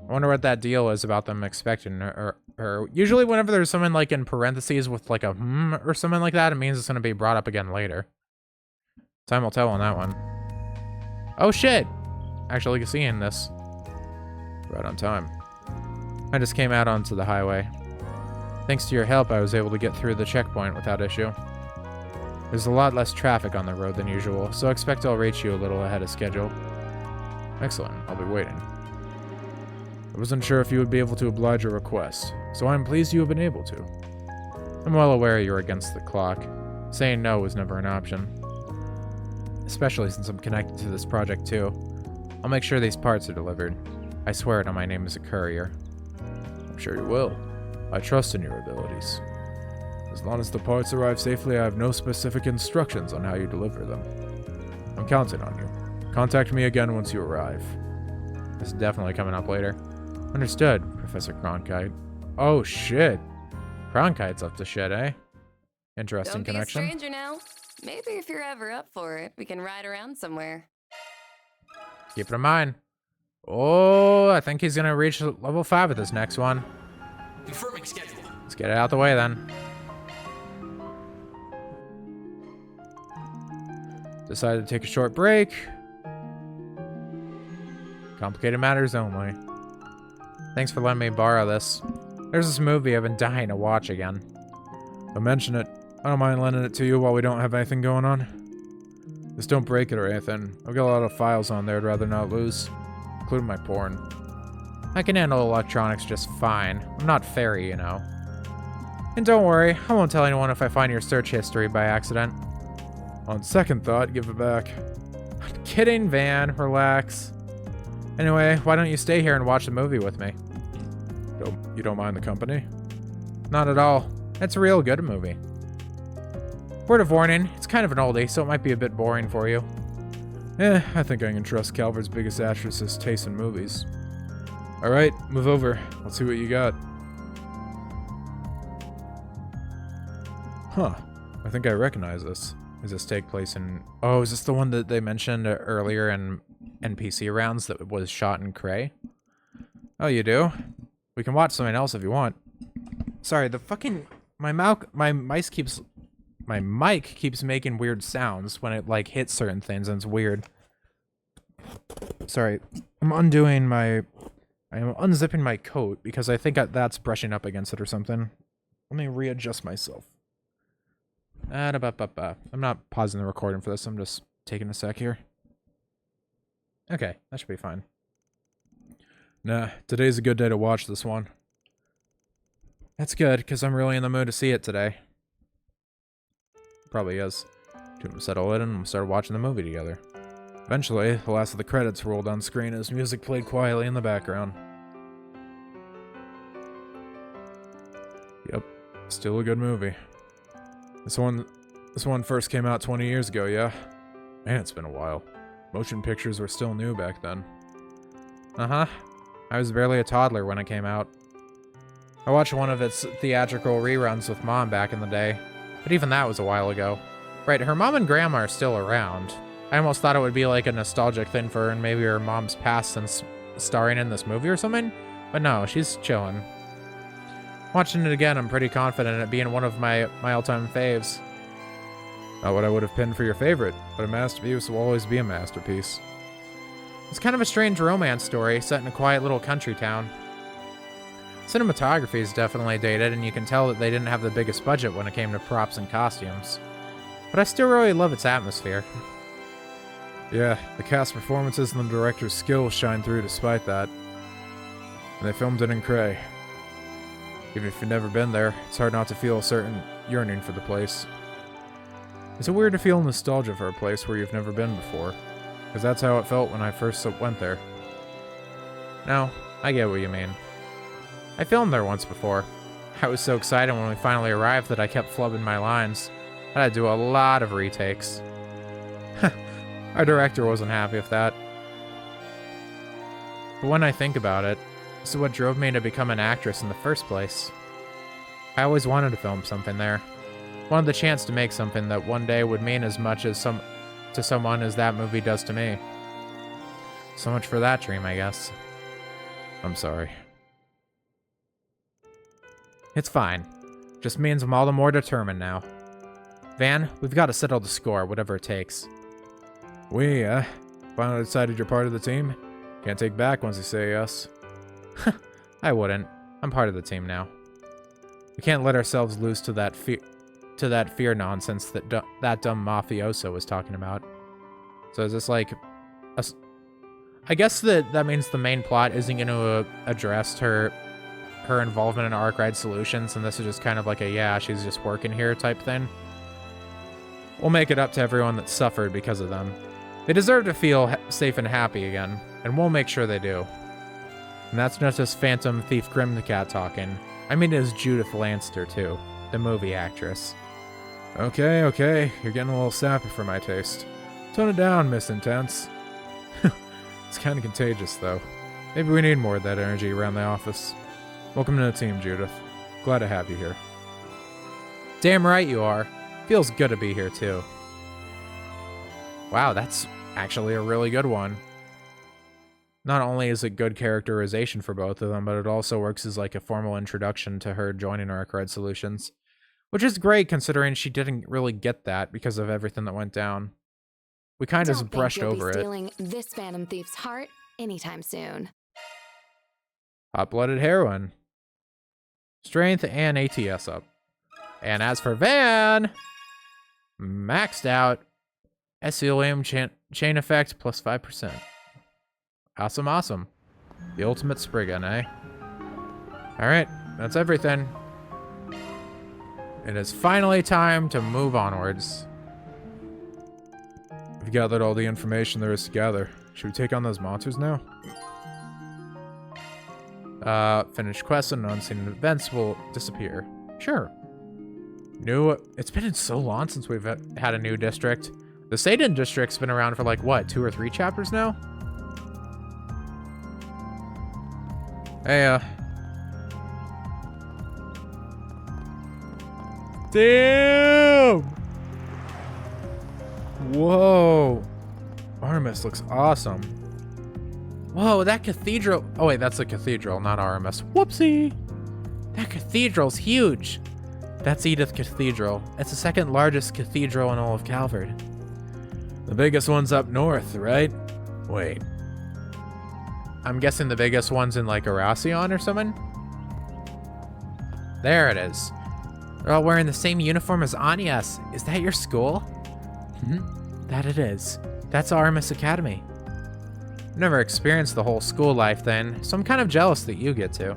I wonder what that deal is about them expecting her. Usually whenever there's someone like in parentheses with like a or something like that, it means it's going to be brought up again later. Time will tell on that one. Oh shit! Actually seeing this. Right on time. I just came out onto the highway. Thanks to your help, I was able to get through the checkpoint without issue. There's a lot less traffic on the road than usual, so I expect I'll reach you a little ahead of schedule. Excellent. I'll be waiting. I wasn't sure if you would be able to oblige your request, so I'm pleased you have been able to. I'm well aware you're against the clock. Saying no was never an option. Especially since I'm connected to this project too. I'll make sure these parts are delivered. I swear it on my name as a courier. I'm sure you will. I trust in your abilities. As long as the parts arrive safely, I have no specific instructions on how you deliver them. I'm counting on you. Contact me again once you arrive. This is definitely coming up later. Understood, Professor Cronkite. Oh, shit. Cronkite's up to shit, eh? Interesting Don't connection. Be a stranger now. Maybe if you're ever up for it, we can ride around somewhere. Keep it in mind. Oh, I think he's gonna reach level 5 with this next one. Confirming schedule. Let's get it out the way then. Decided to take a short break. Complicated matters only. Thanks for letting me borrow this. There's this movie I've been dying to watch again. Don't mention it. I don't mind lending it to you while we don't have anything going on. Just don't break it or anything. I've got a lot of files on there I'd rather not lose, including my porn. I can handle electronics just fine. I'm not fairy, you know. And don't worry, I won't tell anyone if I find your search history by accident. On second thought, give it back. Kidding, Van. Relax. Anyway, why don't you stay here and watch the movie with me? You don't mind the company? Not at all. It's a real good movie. Word of warning, it's kind of an oldie, so it might be a bit boring for you. I think I can trust Calvert's biggest actress's taste in movies. Alright, move over. Let's see what you got. Huh. I think I recognize this. Does this take place in... Oh, is this the one that they mentioned earlier in NPC rounds that was shot in Cray? Oh, you do? We can watch something else if you want. Sorry, the fucking... My mic keeps making weird sounds when it, like, hits certain things, and it's weird. Sorry. I'm unzipping my coat because I think that's brushing up against it or something. Let me readjust myself. I'm not pausing the recording for this. I'm just taking a sec here. Okay, that should be fine. Nah, today's a good day to watch this one. That's good, because I'm really in the mood to see it today. Probably is. To settle in and start watching the movie together. Eventually, the last of the credits rolled on screen as music played quietly in the background. Yep, still a good movie. This one first came out 20 years ago, yeah? Man, it's been a while. Motion pictures were still new back then. Uh-huh. I was barely a toddler when it came out. I watched one of its theatrical reruns with Mom back in the day, but even that was a while ago. Right, her mom and grandma are still around. I almost thought it would be like a nostalgic thing for her and maybe her mom's passed since starring in this movie or something, but no, she's chilling. Watching it again, I'm pretty confident in it being one of my all-time faves. Not what I would have pinned for your favorite, but a masterpiece will always be a masterpiece. It's kind of a strange romance story set in a quiet little country town. Cinematography is definitely dated, and you can tell that they didn't have the biggest budget when it came to props and costumes. But I still really love its atmosphere. Yeah, the cast performances and the director's skills shine through despite that. And they filmed it in Cray. Even if you've never been there, it's hard not to feel a certain yearning for the place. Is it weird to feel nostalgia for a place where you've never been before? Because that's how it felt when I first went there. No, I get what you mean. I filmed there once before. I was so excited when we finally arrived that I kept flubbing my lines. I had to do a lot of retakes. Our director wasn't happy with that. But when I think about it, this is what drove me to become an actress in the first place. I always wanted to film something there. Wanted the chance to make something that one day would mean as much as to someone as that movie does to me. So much for that dream, I guess. I'm sorry. It's fine. Just means I'm all the more determined now. Van, we've got to settle the score, whatever it takes. Finally decided you're part of the team? Can't take back once you say yes. I wouldn't. I'm part of the team now. We can't let ourselves lose to that fear nonsense that that dumb mafioso was talking about. So is this like I guess that means the main plot isn't going to address her involvement in Arkwright Solutions, and this is just kind of like a, yeah, she's just working here type thing. We'll make it up to everyone that suffered because of them. They deserve to feel safe and happy again, and we'll make sure they do. And that's not just Phantom Thief Grimcat talking. I mean, it is Judith Lanster, too. The movie actress. Okay, you're getting a little sappy for my taste. Tone it down, Miss Intense. It's kind of contagious, though. Maybe we need more of that energy around the office. Welcome to the team, Judith. Glad to have you here. Damn right you are. Feels good to be here, too. Wow, that's actually a really good one. Not only is it good characterization for both of them, but it also works as like a formal introduction to her joining Arkwright Solutions. Which is great considering she didn't really get that because of everything that went down. We kind of just brushed over it. Don't think you'll be stealing this Phantom Thief's heart anytime soon. Hot-blooded heroine. Strength and ATS up. And as for Van, maxed out. SELM chain effect plus 5%. Awesome. The ultimate Spriggan, eh? Alright, that's everything. It is finally time to move onwards. We've gathered all the information there is to gather. Should we take on those monsters now? Finish quests and unseen events will disappear. Sure. It's been so long since we've had a new district. The Satan district's been around for like, what, 2 or 3 chapters now? Hey, damn! Whoa. Artemis looks awesome. Whoa, that cathedral. Oh, wait, that's a cathedral, not Artemis. Whoopsie. That cathedral's huge. That's Edith Cathedral. It's the 2nd largest cathedral in all of Calvard. The biggest one's up north, right? Wait. I'm guessing the biggest one's in like Arasion or something? There it is. They're all wearing the same uniform as Anyas. Is that your school? That it is. That's Artemis Academy. I've never experienced the whole school life then, so I'm kind of jealous that you get to.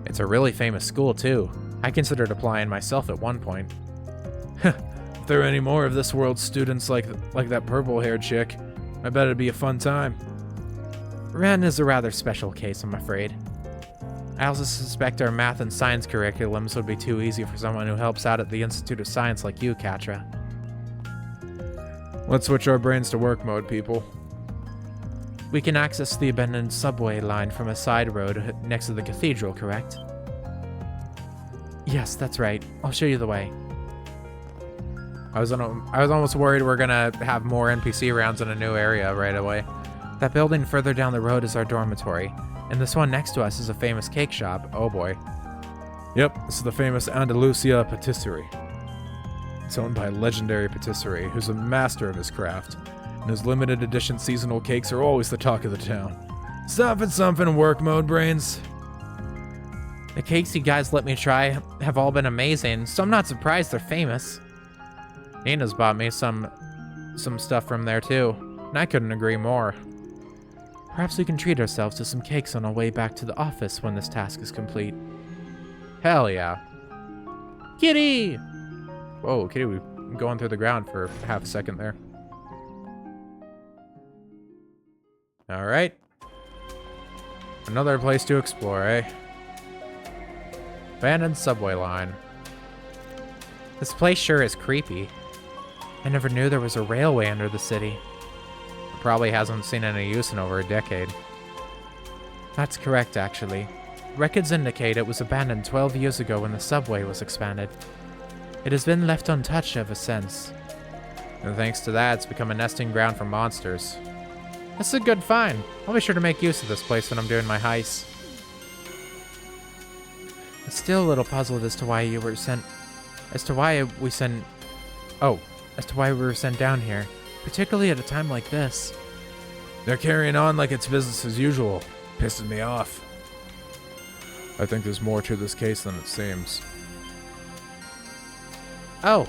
It's a really famous school too. I considered applying myself at one point. If there are any more of this world's students like that purple-haired chick, I bet it'd be a fun time. Ren is a rather special case, I'm afraid. I also suspect our math and science curriculums would be too easy for someone who helps out at the Institute of Science like you, Katra. Let's switch our brains to work mode, people. We can access the abandoned subway line from a side road next to the cathedral, correct? Yes, that's right. I'll show you the way. I was almost worried we're gonna have more NPC rounds in a new area right away. That building further down the road is our dormitory, and this one next to us is a famous cake shop. Oh boy. Yep, this is the famous Andalusia Patisserie. It's owned by a legendary patisserie who's a master of his craft, and his limited edition seasonal cakes are always the talk of the town. Something work mode, brains. The cakes you guys let me try have all been amazing, so I'm not surprised they're famous. Nina's bought me some stuff from there too, and I couldn't agree more. Perhaps we can treat ourselves to some cakes on our way back to the office when this task is complete. Hell yeah. Kitty! Whoa, Kitty, we've been going through the ground for half a second there. Alright. Another place to explore, eh? Abandoned subway line. This place sure is creepy. I never knew there was a railway under the city. It probably hasn't seen any use in over a decade. That's correct, actually. Records indicate it was abandoned 12 years ago when the subway was expanded. It has been left untouched ever since. And thanks to that, it's become a nesting ground for monsters. That's a good find. I'll be sure to make use of this place when I'm doing my heist. I'm still a little puzzled as to why we were sent down here, particularly at a time like this. They're carrying on like it's business as usual. Pisses me off. I think there's more to this case than it seems. Oh.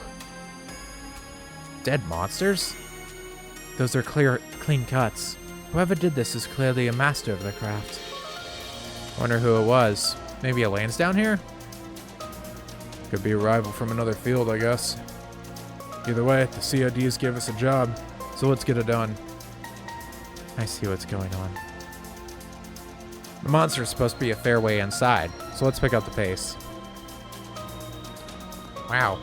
Dead monsters? Those are clean cuts. Whoever did this is clearly a master of their craft. Wonder who it was. Maybe Elaine's down here? Could be a rival from another field, I guess. Either way, the CODs gave us a job, so let's get it done. I see what's going on. The monster is supposed to be a fair way inside, so let's pick up the pace. Wow.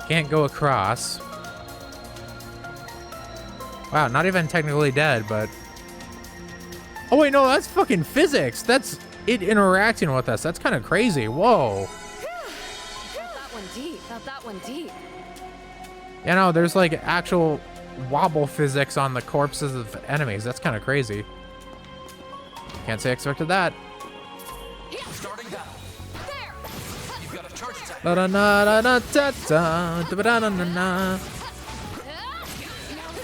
Can't go across. Wow, not even technically dead, but... Oh wait, no, that's fucking physics. That's it interacting with us. That's kind of crazy. Whoa. Felt that one deep. Felt that one deep. You know, there's like actual wobble physics on the corpses of enemies. That's kind of crazy. Can't say I expected that. Starting down. There. You've got a charge attack.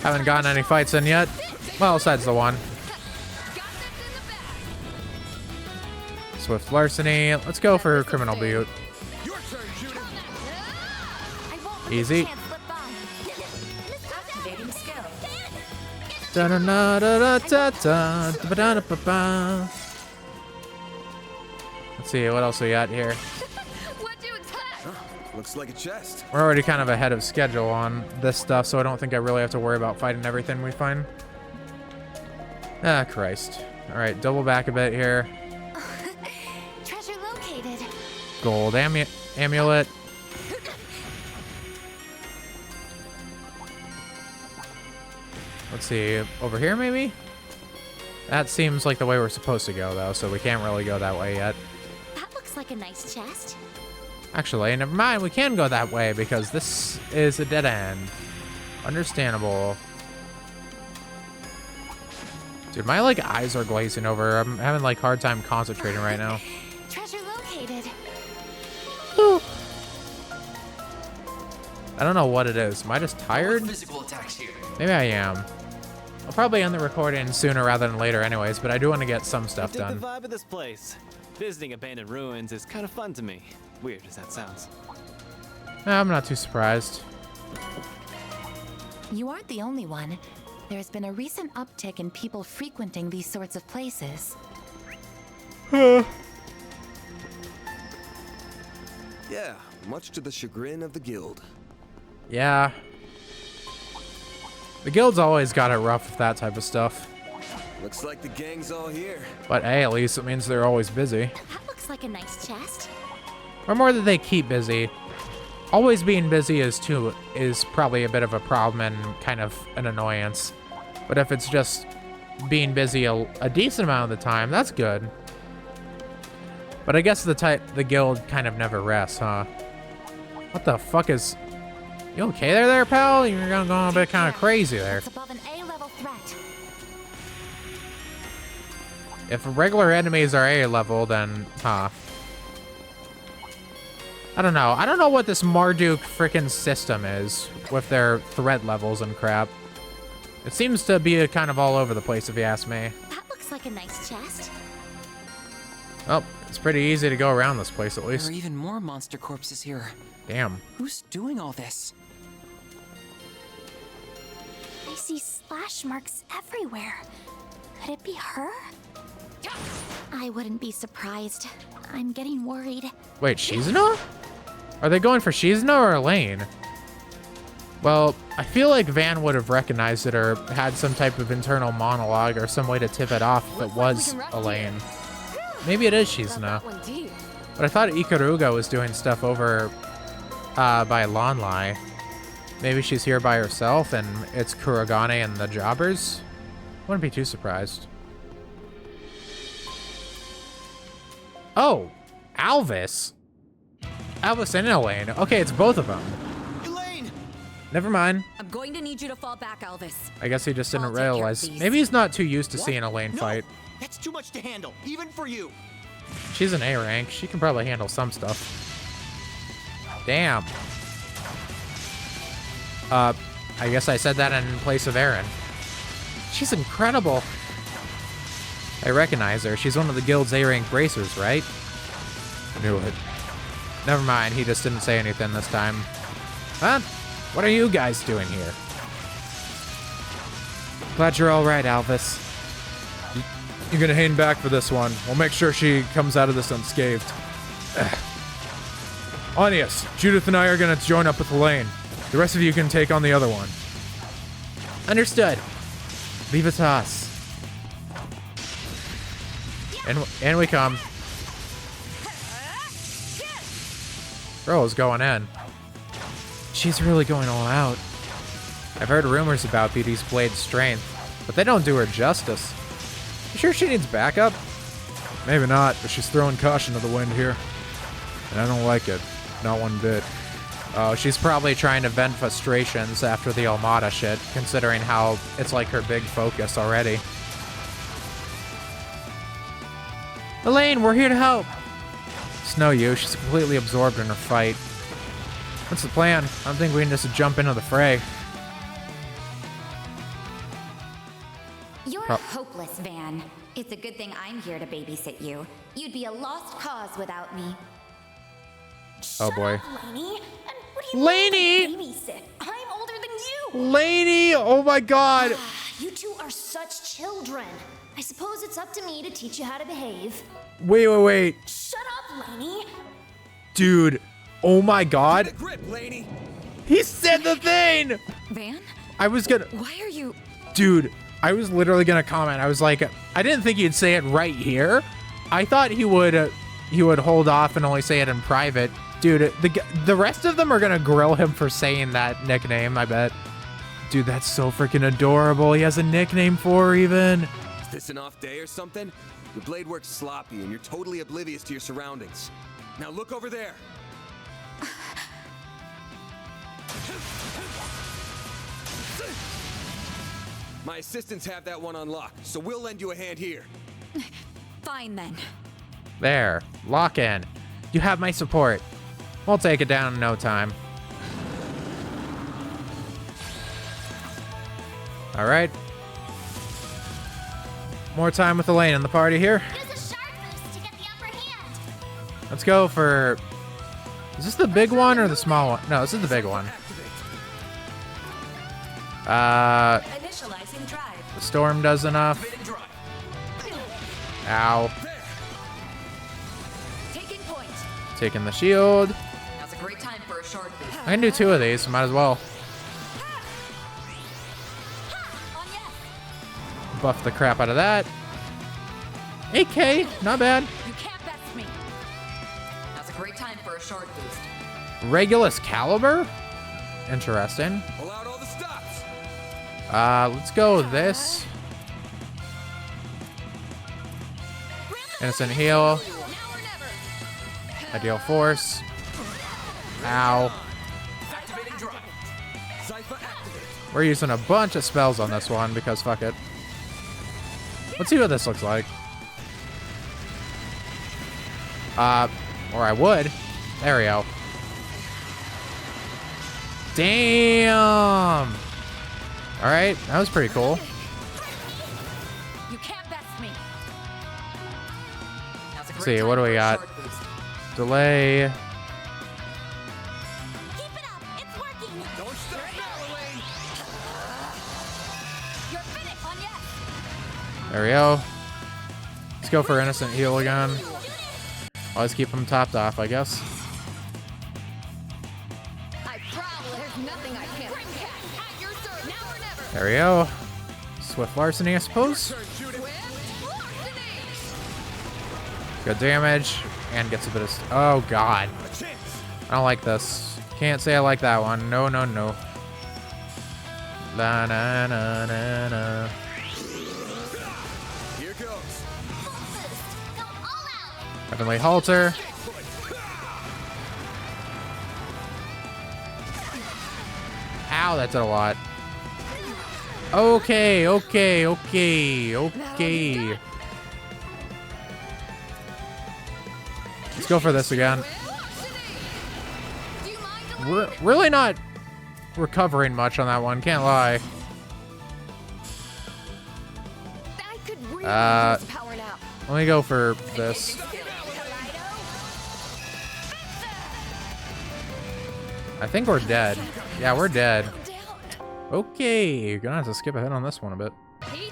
Haven't gotten any fights in yet. Well, besides the one. Swift larceny. Let's go for criminal butte. Easy. Let's see what else we got here. What to expect? Looks like a chest. We're already kind of ahead of schedule on this stuff, so I don't think I really have to worry about fighting everything we find. Ah, Christ. All right, double back a bit here. Treasure located. Gold amulet. Let's see, over here maybe? That seems like the way we're supposed to go, though, so we can't really go that way yet. That looks like a nice chest. Actually, never mind, we can go that way because this is a dead end. Understandable. Dude, my, like, eyes are glazing over. I'm having, like, hard time concentrating right now. Treasure located. Whew. I don't know what it is. Am I just tired? Physical attacks here. Maybe I am. I'll probably end the recording sooner rather than later anyways, but I do want to get some stuff done. The vibe of this place. Visiting abandoned ruins is kind of fun to me. Weird as that sounds. I'm not too surprised. You aren't the only one. There's been a recent uptick in people frequenting these sorts of places. Yeah, much to the chagrin of the guild. Yeah. The guild's always got it rough with that type of stuff. Looks like the gang's all here. But hey, at least it means they're always busy. That looks like a nice chest. Or more that they keep busy. Always being busy is probably a bit of a problem and kind of an annoyance. But if it's just being busy a decent amount of the time, that's good. But I guess the guild kind of never rests, huh? What the fuck is... You okay there, pal? You're going a bit kind of crazy there. It's above an A-level threat. If regular enemies are A-level, then, huh. I don't know. I don't know what this Marduk frickin' system is with their threat levels and crap. It seems to be kind of all over the place, if you ask me. That looks like a nice chest. Oh, it's pretty easy to go around this place, at least. There are even more monster corpses here. Damn. Who's doing all this? I see slash marks everywhere. Could it be her? I wouldn't be surprised. I'm getting worried. Wait, Shizuna? Are they going for Shizuna or Elaine? Well, I feel like Van would have recognized it or had some type of internal monologue or some way to tip it off if it was Elaine. Maybe it is Shizuna. But I thought Ikaruga was doing stuff over by Lonlai. Maybe she's here by herself and it's Kurogane and the Jobbers? Wouldn't be too surprised. Oh, Alvis. Alvis and Elaine. Okay, it's both of them. Elaine! Never mind. I'm going to need you to fall back, Alvis. I guess he just I'll didn't take care of realize. these. Maybe he's not too used to seeing Elaine No, fight. that's too much to handle, even for you. She's an A rank. She can probably handle some stuff. Damn. I guess I said that in place of Aaron. She's incredible. I recognize her. She's one of the guild's A-rank bracers, right? Knew it. Never mind. He just didn't say anything this time. Huh? What are you guys doing here? Glad you're all right, Alvis. You're gonna hang back for this one. We'll make sure she comes out of this unscathed. Anius, Judith and I are gonna join up with Elaine. The rest of you can take on the other one. Understood. Leave it to us. And we come. Girl's going in. She's really going all out. I've heard rumors about Beauty's blade's strength, but they don't do her justice. You sure she needs backup? Maybe not, but she's throwing caution to the wind here. And I don't like it. Not one bit. Oh, she's probably trying to vent frustrations after the Almada shit, considering how it's like her big focus already. Elaine, we're here to help. It's no use. She's completely absorbed in her fight. What's the plan? I don't think we can just jump into the fray. You're hopeless, Van. It's a good thing I'm here to babysit you. You'd be a lost cause without me. Oh boy. Lainey? And what do you Lainey! mean by babysit? I'm older than you. Lainey! Oh my god! You two are such children. I suppose it's up to me to teach you how to behave. Wait. Shut up, Lainey. Dude, Oh my god. Get a grip, Laney. He said the thing! Van? I was gonna... Why are you... Dude, I was literally gonna comment. I was like, I didn't think he'd say it right here. I thought he would hold off and only say it in private. Dude, the rest of them are gonna grill him for saying that nickname, I bet. Dude, that's so freaking adorable. He has a nickname for her even. Is this an off day or something? Your blade works sloppy and you're totally oblivious to your surroundings. Now look over there. My assistants have that one on lock, so we'll lend you a hand here. Fine then. There, lock in. You have my support. We'll take it down in no time. All right. More time with Elaine in the party here. Use a shark boost to get the upper hand. Let's go for... Is this the big one or the small one? No, this is the big one. Initializing drive. The storm does enough. Ow. Taking point. Taking the shield. Now's a great time for a short boost. I can do 2 of these, might as well. Buff the crap out of that. 8K, not bad. You can't best me. Now's a great time for a short boost. Regulus Caliber? Interesting. Pull out all the stops. Let's go with this. Innocent heal. Ideal force. Ow. Activating drive. Zypher activate. We're using a bunch of spells on this one because fuck it. Let's see what this looks like. Or I would. There we go. Damn. All right, that was pretty cool. You can't best me. Now's a Let's great see, what do time we for a got? short boost. Delay. Keep it up. It's working. Don't stop now, Elaine. You're finished on yes. There we go. Let's go for innocent heal again. Always keep them topped off, I guess. I prowl. There's nothing I can't. Bring cat at your service. Now or never. There we go. Swift larceny, I suppose. Good damage. And gets a bit of... Oh, God. I don't like this. Can't say I like that one. No, no, no. La na na na na. Here goes. Go all out. Heavenly Halter. Ow, that did a lot. Okay, okay, okay, okay. Let's go for this again. We're really not recovering much on that one, can't lie. I could really Uh, use power now. Let me go for this. I think we're dead. Yeah, we're dead. Okay, gonna have to skip ahead on this one a bit. I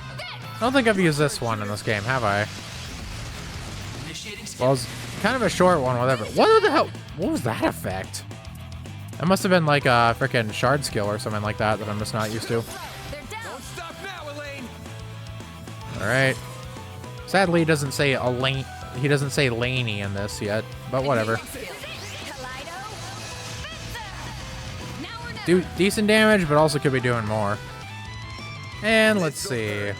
don't think I've used this one in this game, have I? Well, it's kind of a short one, whatever. What the hell? What was that effect? That must have been like a freaking shard skill or something like that that I'm just not used to. Don't stop now, Elaine. All right. Sadly, he doesn't say Elaine. He doesn't say Laney in this yet, but whatever. Do decent damage, but also could be doing more. And let's see.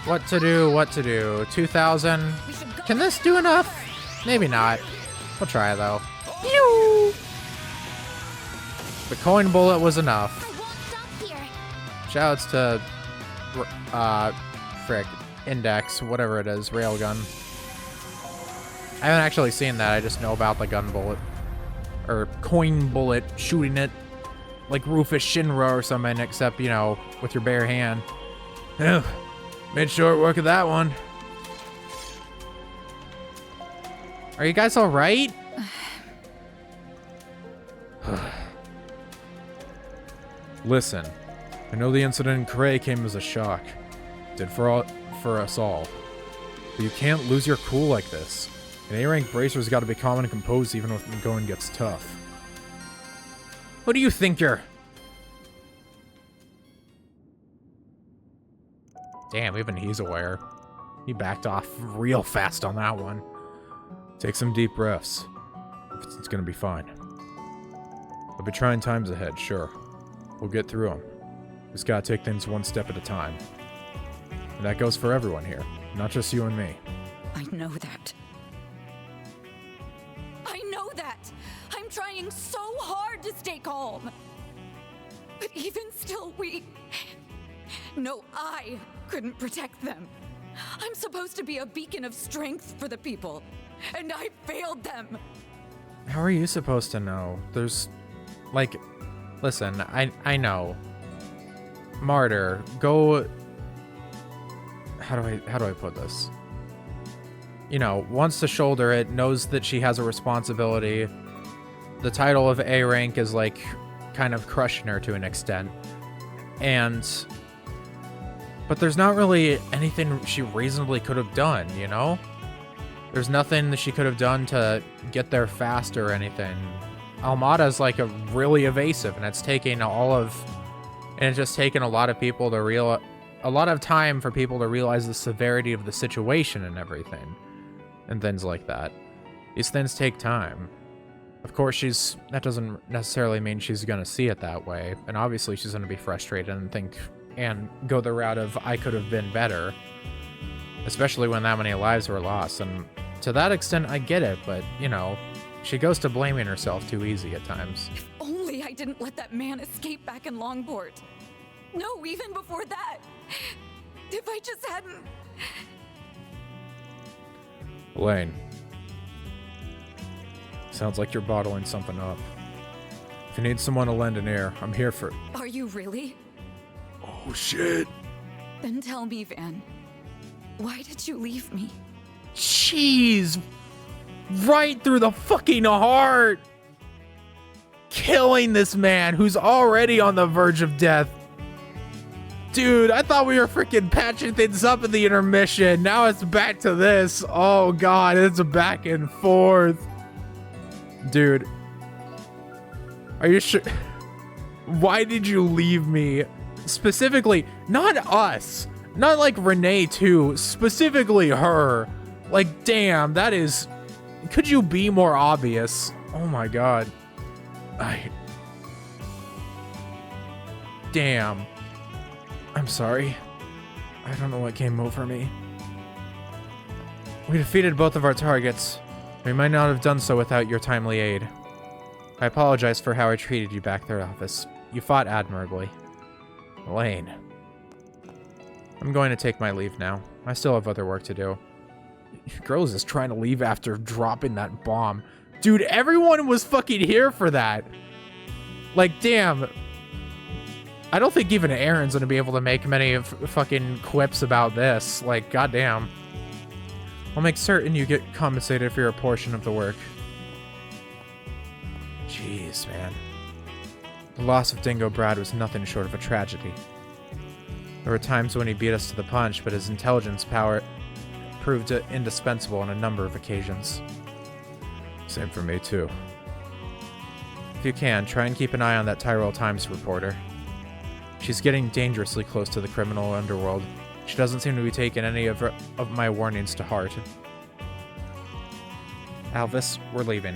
What to do, what to do. 2,000. Can this do enough? Maybe not. We'll try, though. Pew! The coin bullet was enough. Shoutouts to, frick, Index, whatever it is, Railgun. I haven't actually seen that, I just know about the gun bullet. Or coin bullet, shooting it like Rufus Shinra or something, except, you know, with your bare hand. Yeah, made short work of that one. Are you guys alright? Listen, I know the incident in Cray came as a shock. Did for us all. But you can't lose your cool like this. An A-rank bracer's got to be calm and composed even when the going gets tough. Who do you think you're... Damn, even he's aware. He backed off real fast on that one. Take some deep breaths. It's gonna be fine. There'll be trying times ahead, sure. We'll get through them. Just gotta take things one step at a time. And that goes for everyone here, not just you and me. I know that. I know that! I'm trying so hard to stay calm. But even still, No, I couldn't protect them. I'm supposed to be a beacon of strength for the people, and I failed them. How are you supposed to know? There's... Like... Listen, I know. Martyr, go... How do I put this? You know, wants to shoulder it, knows that she has a responsibility. The title of A rank is like kind of crushing her to an extent. But there's not really anything she reasonably could have done, you know? There's nothing that she could have done to get there fast or anything. Almada's like a really evasive, and it's just taken a lot of people to a lot of time for people to realize the severity of the situation and everything. And things like that. These things take time. Of course, that doesn't necessarily mean she's gonna see it that way. And obviously she's gonna be frustrated and go the route of, I could have been better. Especially when that many lives were lost. And to that extent, I get it, but, you know, she goes to blaming herself too easy at times. If only I didn't let that man escape back in Longport. No, even before that. If I just hadn't... Elaine. Sounds like you're bottling something up. If you need someone to lend an ear, I'm here for... Are you really? Oh, shit. Then tell me, Van. Why did you leave me? Jeez! Right through the fucking heart! Killing this man who's already on the verge of death. Dude, I thought we were freaking patching things up in the intermission. Now it's back to this. Oh god, it's back and forth. Dude. Are you sure? Why did you leave me? Specifically, not us. Not like Renee too. Specifically her. Like, damn, that is... Could you be more obvious? Oh my god. Damn. I'm sorry. I don't know what came over me. We defeated both of our targets. We might not have done so without your timely aid. I apologize for how I treated you back there, office. You fought admirably. Elaine. I'm going to take my leave now. I still have other work to do. Girls is trying to leave after dropping that bomb. Dude, everyone was fucking here for that. Like, damn. I don't think even Aaron's gonna be able to make many fucking quips about this. Like, goddamn. I'll make certain you get compensated for your portion of the work. Jeez, man. The loss of Dingo Brad was nothing short of a tragedy. There were times when he beat us to the punch, but his intelligence power proved indispensable on a number of occasions. Same for me, too. If you can, try and keep an eye on that Tyrell Times reporter. She's getting dangerously close to the criminal underworld. She doesn't seem to be taking any of my warnings to heart. Alvis, we're leaving.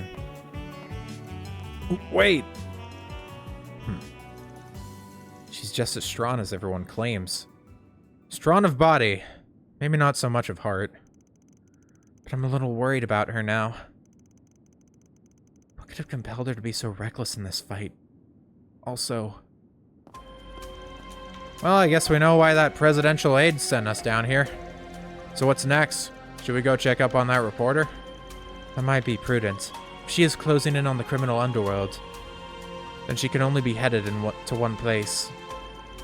Wait! She's just as strong as everyone claims. Strong of body, maybe not so much of heart. But I'm a little worried about her now. What could have compelled her to be so reckless in this fight? Also... Well, I guess we know why that presidential aide sent us down here. So what's next? Should we go check up on that reporter? That might be prudent. If she is closing in on the criminal underworld, then she can only be headed to one place.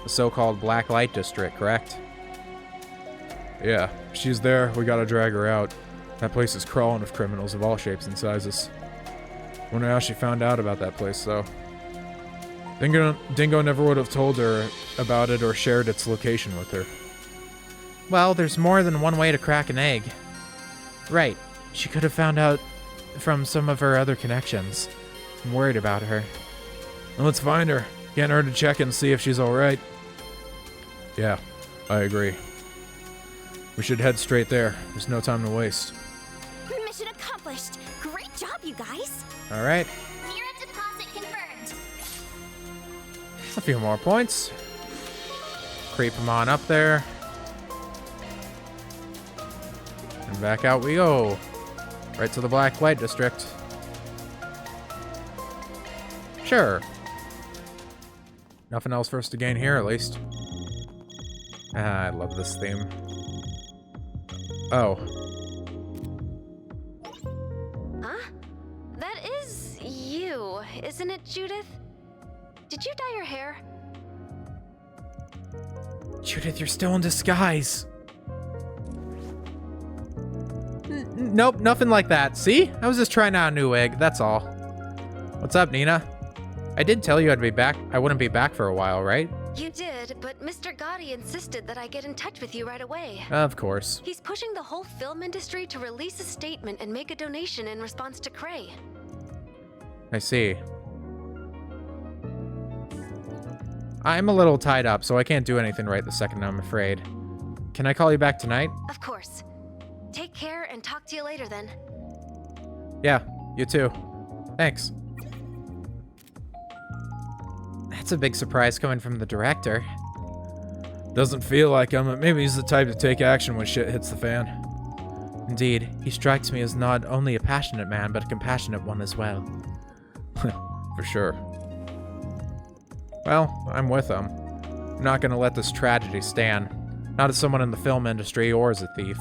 The so-called Black Light District, correct? Yeah, if she's there, we gotta drag her out. That place is crawling with criminals of all shapes and sizes. Wonder how she found out about that place, though. Dingo never would have told her about it or shared its location with her. Well, there's more than one way to crack an egg. Right. She could have found out from some of her other connections. I'm worried about her. Well, let's find her. Can't hurt to check and see if she's alright. Yeah, I agree. We should head straight there. There's no time to waste. Mission accomplished. Great job, you guys. All right. Zero deposit confirmed. A few more points. Creep them on up there. And back out we go. Right to the Black Light District. Sure. Nothing else for us to gain here, at least. Ah, I love this theme. Oh. Huh? That is you, isn't it, Judith? Did you dye your hair? Judith, you're still in disguise. Nope, nothing like that. See? I was just trying out a new wig, that's all. What's up, Nina? I did tell you I'd be back. I wouldn't be back for a while, right? You did, but Mr. Gotti insisted that I get in touch with you right away. Of course. He's pushing the whole film industry to release a statement and make a donation in response to Cray. I see. I'm a little tied up, so I can't do anything right this second, I'm afraid. Can I call you back tonight? Of course. Take care and talk to you later then. Yeah, you too. Thanks. That's a big surprise coming from the director. Doesn't feel like him, but maybe he's the type to take action when shit hits the fan. Indeed, he strikes me as not only a passionate man, but a compassionate one as well. For sure. Well, I'm with him. I'm not gonna let this tragedy stand. Not as someone in the film industry or as a thief.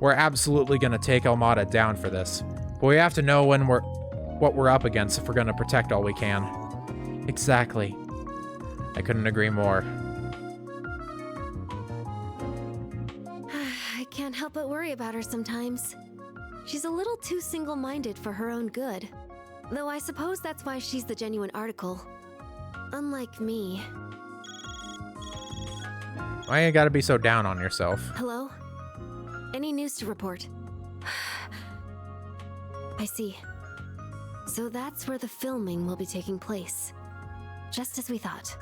We're absolutely gonna take Almada down for this. But we have to know what we're up against if we're gonna protect all we can. Exactly. I couldn't agree more. I can't help but worry about her sometimes. She's a little too single-minded for her own good. Though I suppose that's why she's the genuine article. Unlike me. Why you gotta be so down on yourself? Hello? Any news to report? I see. So that's where the filming will be taking place. Just as we thought.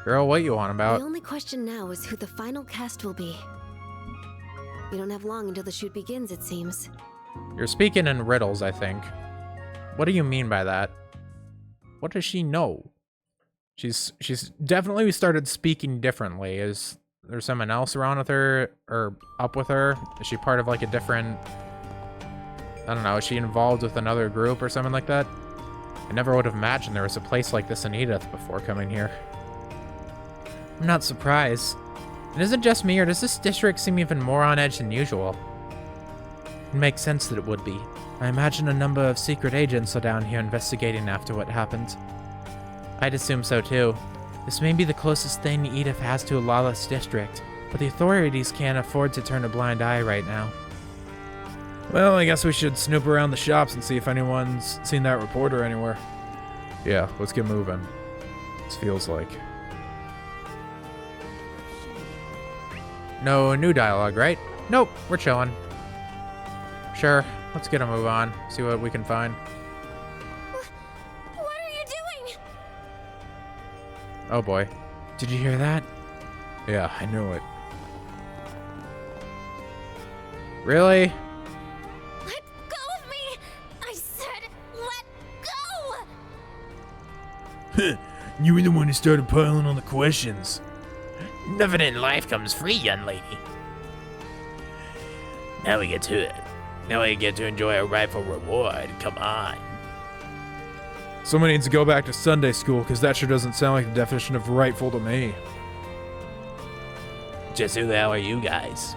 Girl, what you on about? The only question now is who the final cast will be. We don't have long until the shoot begins, it seems. You're speaking in riddles, I think. What do you mean by that? What does she know? She's definitely started speaking differently. Is there someone else around with her or up with her? Is she part of like a different, I don't know, is she involved with another group or something like that? I never would have imagined there was a place like this in Edith before coming here. I'm not surprised. It isn't just me, or does this district seem even more on edge than usual? It makes sense that it would be. I imagine a number of secret agents are down here investigating after what happened. I'd assume so too. This may be the closest thing Edith has to a lawless district, but the authorities can't afford to turn a blind eye right now. Well, I guess we should snoop around the shops and see if anyone's seen that reporter anywhere. Yeah, let's get moving. This feels like. No new dialogue, right? Nope, we're chilling. Sure, let's get a move on, see what we can find. What are you doing? Oh boy. Did you hear that? Yeah, I knew it. Really? Let go of me! I said let go! You were the one who started piling on the questions. Nothing in life comes free, young lady. Now we get to it. Now we get to enjoy a rightful reward. Come on. Someone needs to go back to Sunday school, because that sure doesn't sound like the definition of rightful to me. Just who the hell are you guys?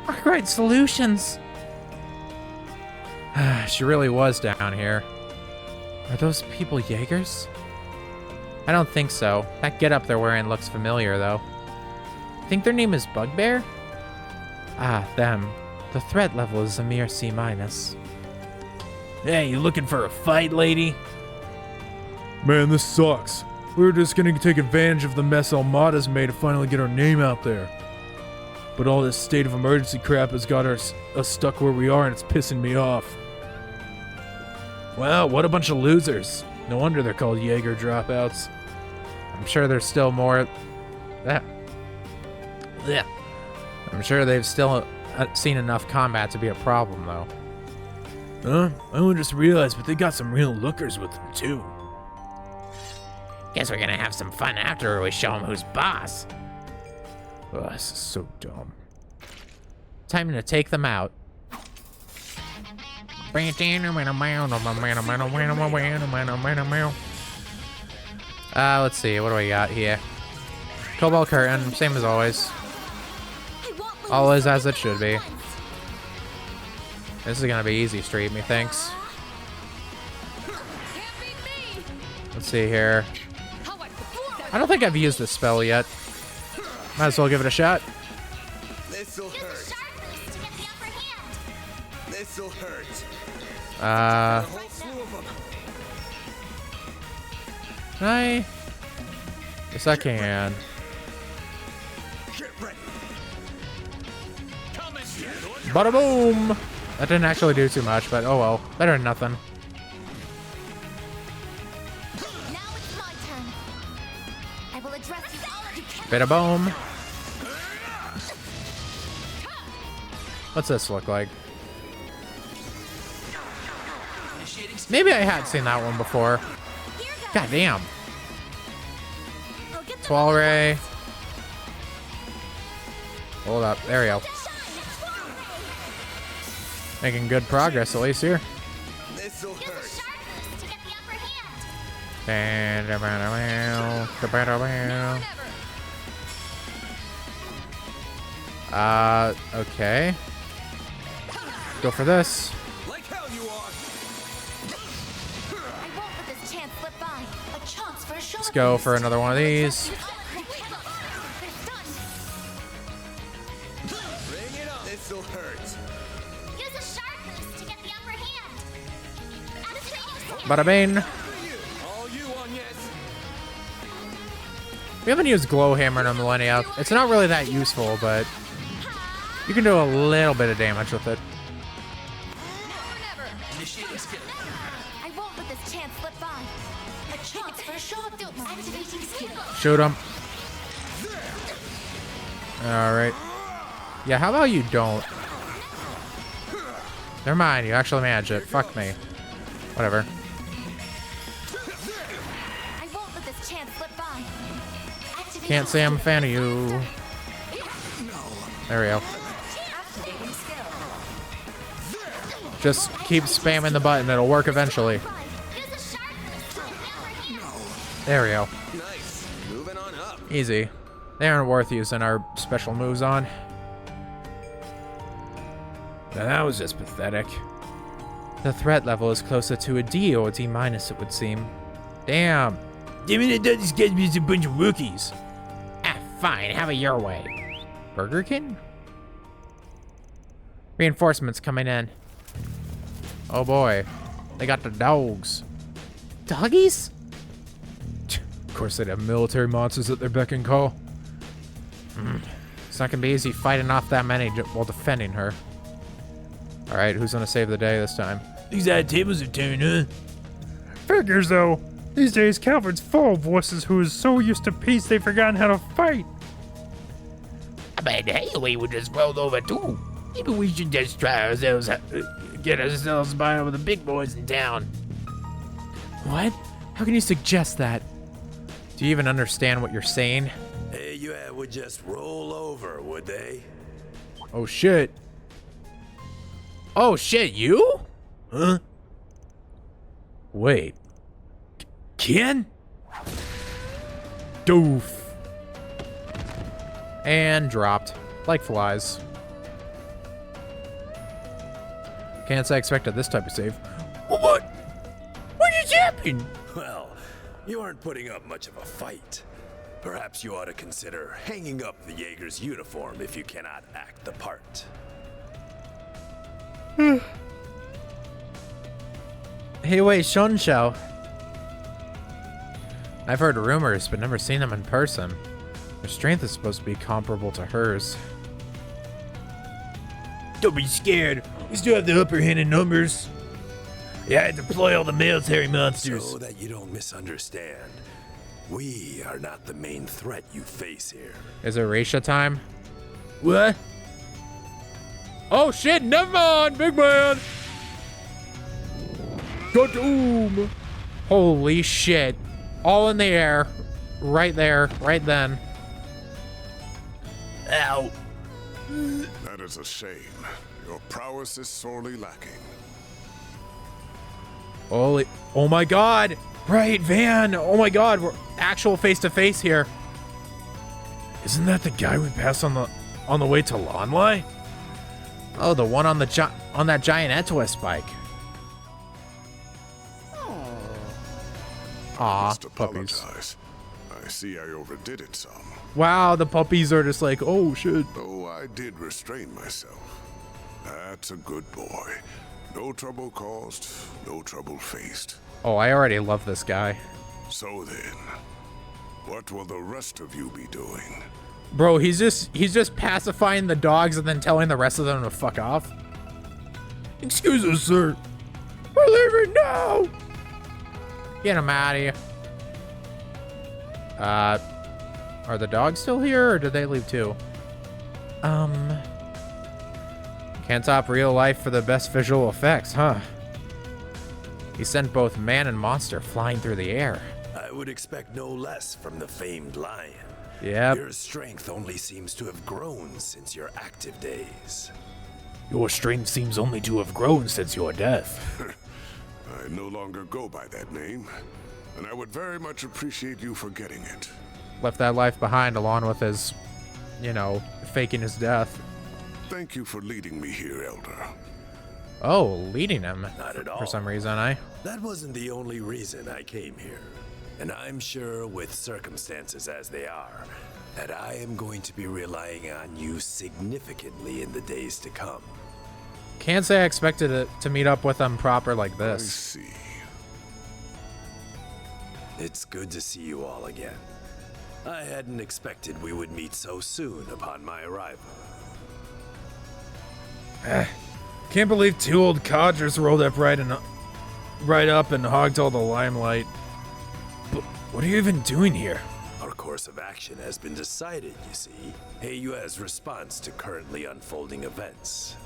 Arkwright Solutions! She really was down here. Are those people Jaegers? I don't think so. That getup they're wearing looks familiar, though. I think their name is Bugbear? Ah, them. The threat level is a mere C-. Hey, you looking for a fight, lady? Man, this sucks. We were just gonna take advantage of the mess Almada's made to finally get our name out there. But all this state of emergency crap has got us stuck where we are, and it's pissing me off. Wow, what a bunch of losers. No wonder they're called Jaeger dropouts. I'm sure there's still more... Yeah. I'm sure they've still seen enough combat to be a problem, though. I only just realized, but they got some real lookers with them, too. Guess we're gonna have some fun after we show them who's boss. Ugh, this is so dumb. Time to take them out. Let's see, what do we got here? Cobalt Curtain, same as always. Always as it should be. This is gonna be easy street, methinks. Let's see here. I don't think I've used this spell yet. Might as well give it a shot. This'll hurt. This'll hurt. Can I? Yes, I can. Bada boom! That didn't actually do too much, but oh well. Better than nothing. Bada boom. What's this look like? Maybe I had seen that one before. God damn. Swall Ray. Hold up. There we go. Making good progress, at least here. This'll hurt. Okay. Go for this. Like hell you are. Let's go for another one of these. Bring it on. This'll hurt. Bada bing. All you on, yes. We haven't used Glow Hammer in a millennia. It's not really that useful, but you can do a little bit of damage with it. I won't let this chance slip by. A chance for a shot. Activating skill. Shoot him. Alright. Yeah, how about you don't? Never mind, you actually manage it. Fuck me. Whatever. I won't let this chance slip by. Can't say I'm a fan of you. There we go. Just keep spamming the button, it'll work eventually. There we go. Nice. Moving on up. Easy. They aren't worth using our special moves on. Now that was just pathetic. The threat level is closer to a D or D minus, it would seem. Damn. Damn it, I thought these guys was a bunch of rookies. Ah, fine, have it your way. Burger King? Reinforcements coming in. Oh boy. They got the dogs. Doggies? Of course, they'd have military monsters at their beck and call. It's not gonna be easy fighting off that many while defending her. Alright, who's gonna save the day this time? These tables are turned, huh? Figures, though. These days, Calvard's full of wusses who is so used to peace they've forgotten how to fight. I bet Haley would just rolled over too. Maybe we should just try ourselves, get ourselves by with the big boys in town. What? How can you suggest that? Do you even understand what you're saying? Hey, you would just roll over, would they? Oh shit. Oh shit, you? Huh? Wait. Ken? Doof. And dropped. Like flies. Can't say I expected this type of save. What? What just happened? Well, you aren't putting up much of a fight. Perhaps you ought to consider hanging up the Jaeger's uniform if you cannot act the part. Hey, wait, Shunshou. I've heard rumors, but never seen them in person. Their strength is supposed to be comparable to hers. Don't be scared. We still have the upper hand in numbers. Yeah, I deploy all the military monsters. So that you don't misunderstand, we are not the main threat you face here. Is it Raisha time? What? Oh shit, never mind, big man! Ga-doom! Holy shit. All in the air. Right there, right then. Ow. That is a shame. Your prowess is sorely lacking. Holy, oh my god! Right, Van! Oh my god, we're actual face-to-face here. Isn't that the guy we passed on the way to Lonlai? Oh, the one on the on that giant Etois bike. I Aw, must puppies. apologize. I see I overdid it some. Wow, the puppies are just like, oh shit. Though I did restrain myself. That's a good boy. No trouble caused, no trouble faced. Oh, I already love this guy. So then, what will the rest of you be doing? Bro, he's just pacifying the dogs and then telling the rest of them to fuck off. Excuse us, sir. We're leaving now. Get him out of here. Are the dogs still here, or did they leave too? Can't top real life for the best visual effects, huh? He sent both man and monster flying through the air. I would expect no less from the famed lion. Yep. Your strength only seems to have grown since your active days. Your strength seems only to have grown since your death. I no longer go by that name, and I would very much appreciate you forgetting it. Left that life behind along with his, you know, faking his death. Thank you for leading me here, Elder. Oh, leading him. Not at all. For some reason, That wasn't the only reason I came here. And I'm sure, with circumstances as they are, that I am going to be relying on you significantly in the days to come. Can't say I expected it to meet up with him proper like this. I see. It's good to see you all again. I hadn't expected we would meet so soon upon my arrival. Can't believe two old codgers rolled up right up and hogged all the limelight. But what are you even doing here? Our course of action has been decided, you see. AU's response to currently unfolding events.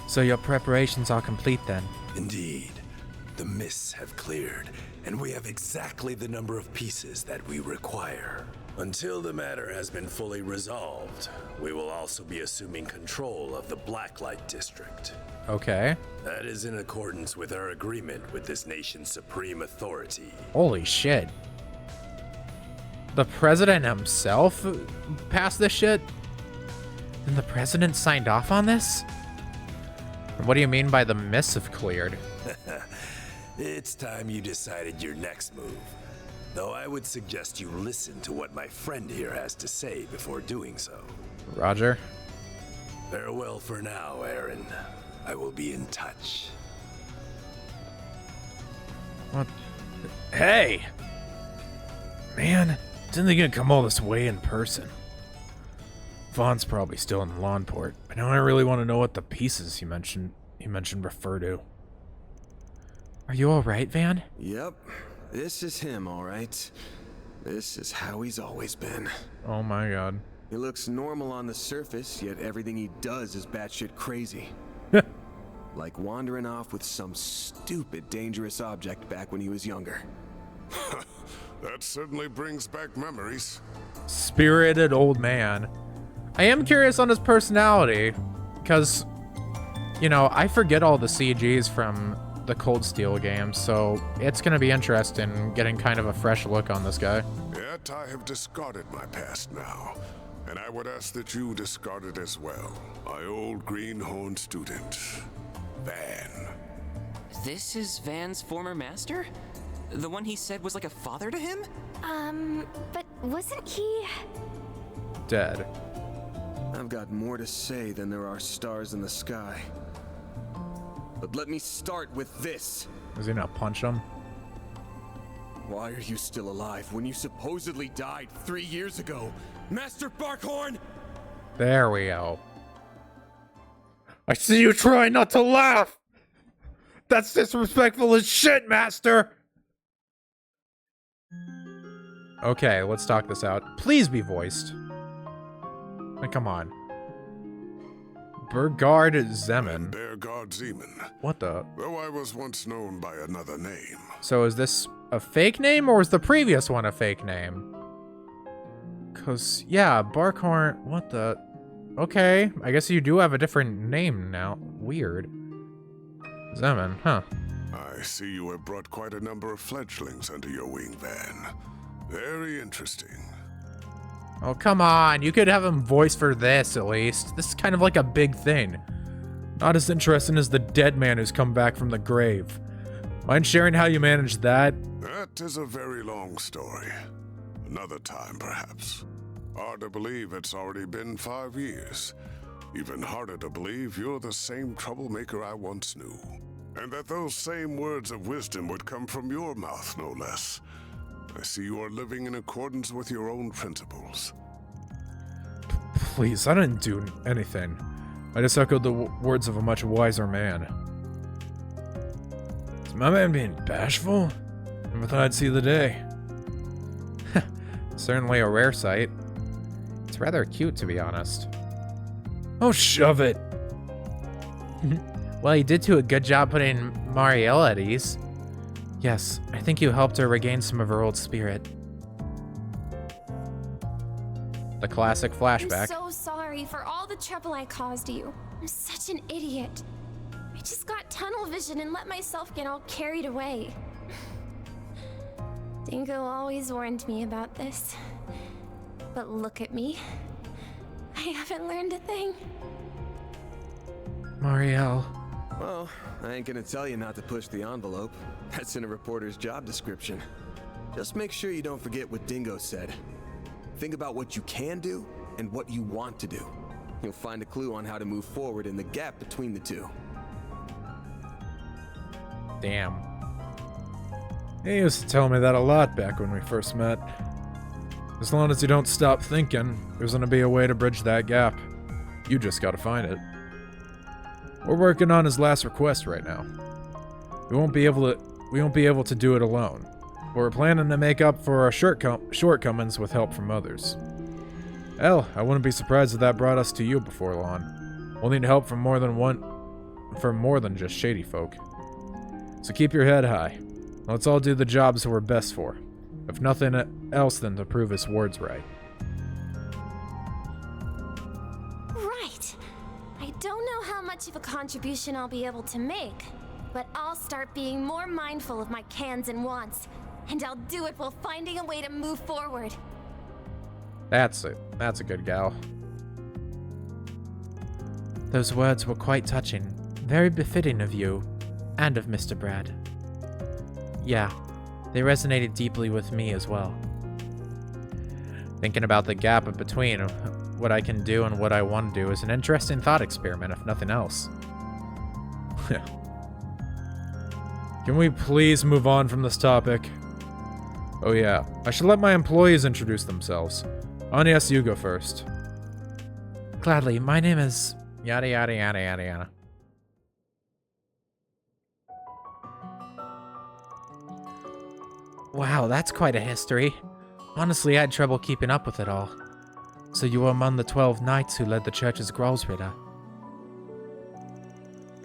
So your preparations are complete then? Indeed. The mists have cleared, and we have exactly the number of pieces that we require. Until the matter has been fully resolved, we will also be assuming control of the Blacklight District. Okay. That is in accordance with our agreement with this nation's supreme authority. Holy shit. The president himself passed this shit? And the president signed off on this? What do you mean by the mists have cleared? It's time you decided your next move. Though I would suggest you listen to what my friend here has to say before doing so. Roger. Farewell for now, Aaron. I will be in touch. What? Hey! Man, didn't think I'd come all this way in person. Vaughn's probably still in Lawnport, but now I really want to know what the pieces you mentioned refer to. Are you alright, Van? Yep. This is him, all right. This is how he's always been. Oh my god. He looks normal on the surface, yet everything he does is batshit crazy. Like wandering off with some stupid dangerous object back when he was younger. That certainly brings back memories. Spirited old man. I am curious on his personality, because, you know, I forget all the CGs from the Cold Steel games, so it's going to be interesting getting kind of a fresh look on this guy. Yet I have discarded my past now, and I would ask that you discard it as well. My old greenhorn student, Van. This is Van's former master? The one he said was like a father to him? But wasn't he... Dead. I've got more to say than there are stars in the sky. But let me start with this. Is he not punch him? Why are you still alive when you supposedly died 3 years ago? Master Barkhorn! There we go. I see you trying not to laugh! That's disrespectful as shit, Master! Okay, let's talk this out. Please be voiced. Like, come on. Burgard Zeman. Burgard Zeman. What the? Though I was once known by another name. So is this a fake name, or is the previous one a fake name? Cause, yeah, Barkhorn, what the? Okay, I guess you do have a different name now. Weird. Zeman, huh. I see you have brought quite a number of fledglings under your wing, Van. Very interesting. Oh, come on. You could have him voice for this, at least. This is kind of like a big thing. Not as interesting as the dead man who's come back from the grave. Mind sharing how you managed that? That is a very long story. Another time, perhaps. Hard to believe it's already been 5 years. Even harder to believe you're the same troublemaker I once knew. And that those same words of wisdom would come from your mouth, no less. I see you are living in accordance with your own principles. Please, I didn't do anything. I just echoed the words of a much wiser man. Is my man being bashful? Never thought I'd see the day. Certainly a rare sight. It's rather cute, to be honest. Oh, shove it! Well, you did do a good job putting Marielle at ease. Yes, I think you helped her regain some of her old spirit. The classic flashback. I'm so sorry for all the trouble I caused you. I'm such an idiot. I just got tunnel vision and let myself get all carried away. Dingo always warned me about this. But look at me. I haven't learned a thing. Marielle. Well, I ain't gonna tell you not to push the envelope. That's in a reporter's job description. Just make sure you don't forget what Dingo said. Think about what you can do and what you want to do. You'll find a clue on how to move forward in the gap between the two. Damn. He used to tell me that a lot back when we first met. As long as you don't stop thinking, there's gonna be a way to bridge that gap. You just gotta find it. We're working on his last request right now. We won't be able to do it alone. But we're planning to make up for our shortcomings with help from others. Hell, I wouldn't be surprised if that brought us to you before long. We'll need help from more than just shady folk. So keep your head high. Let's all do the jobs we're best for. If nothing else than to prove his words right. Right. I don't know how much of a contribution I'll be able to make, but I'll start being more mindful of my cans and wants, and I'll do it while finding a way to move forward. That's it. That's a good gal. Those words were quite touching. Very befitting of you, and of Mr. Brad. Yeah, they resonated deeply with me as well. Thinking about the gap in between what I can do and what I want to do is an interesting thought experiment, if nothing else. Can we please move on from this topic? Oh yeah, I should let my employees introduce themselves. Agnes, you go first. Gladly, my name is... yada yada yada yada yada. Wow, that's quite a history. Honestly, I had trouble keeping up with it all. So you were among the 12 knights who led the church's Growlsritter.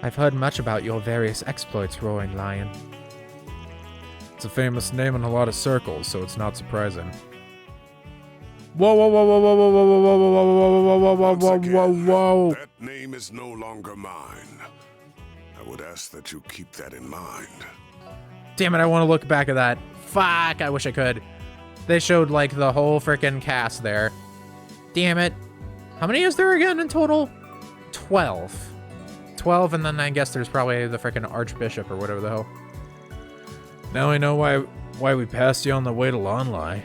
I've heard much about your various exploits, Roaring Lion. It's a famous name in a lot of circles, so it's not surprising. Whoa, whoa, whoa, whoa, whoa, whoa, whoa, whoa, whoa, whoa, whoa, whoa, whoa, whoa. That name is no longer mine. I would ask that you keep that in mind. Damn it, I want to look back at that. Fuck, I wish I could. They showed, like, the whole frickin' cast there. Damn it. How many is there again in total? 12. 12, and then I guess there's probably the frickin' Archbishop or whatever the hell. Now I know why we passed you on the way to Lonlai.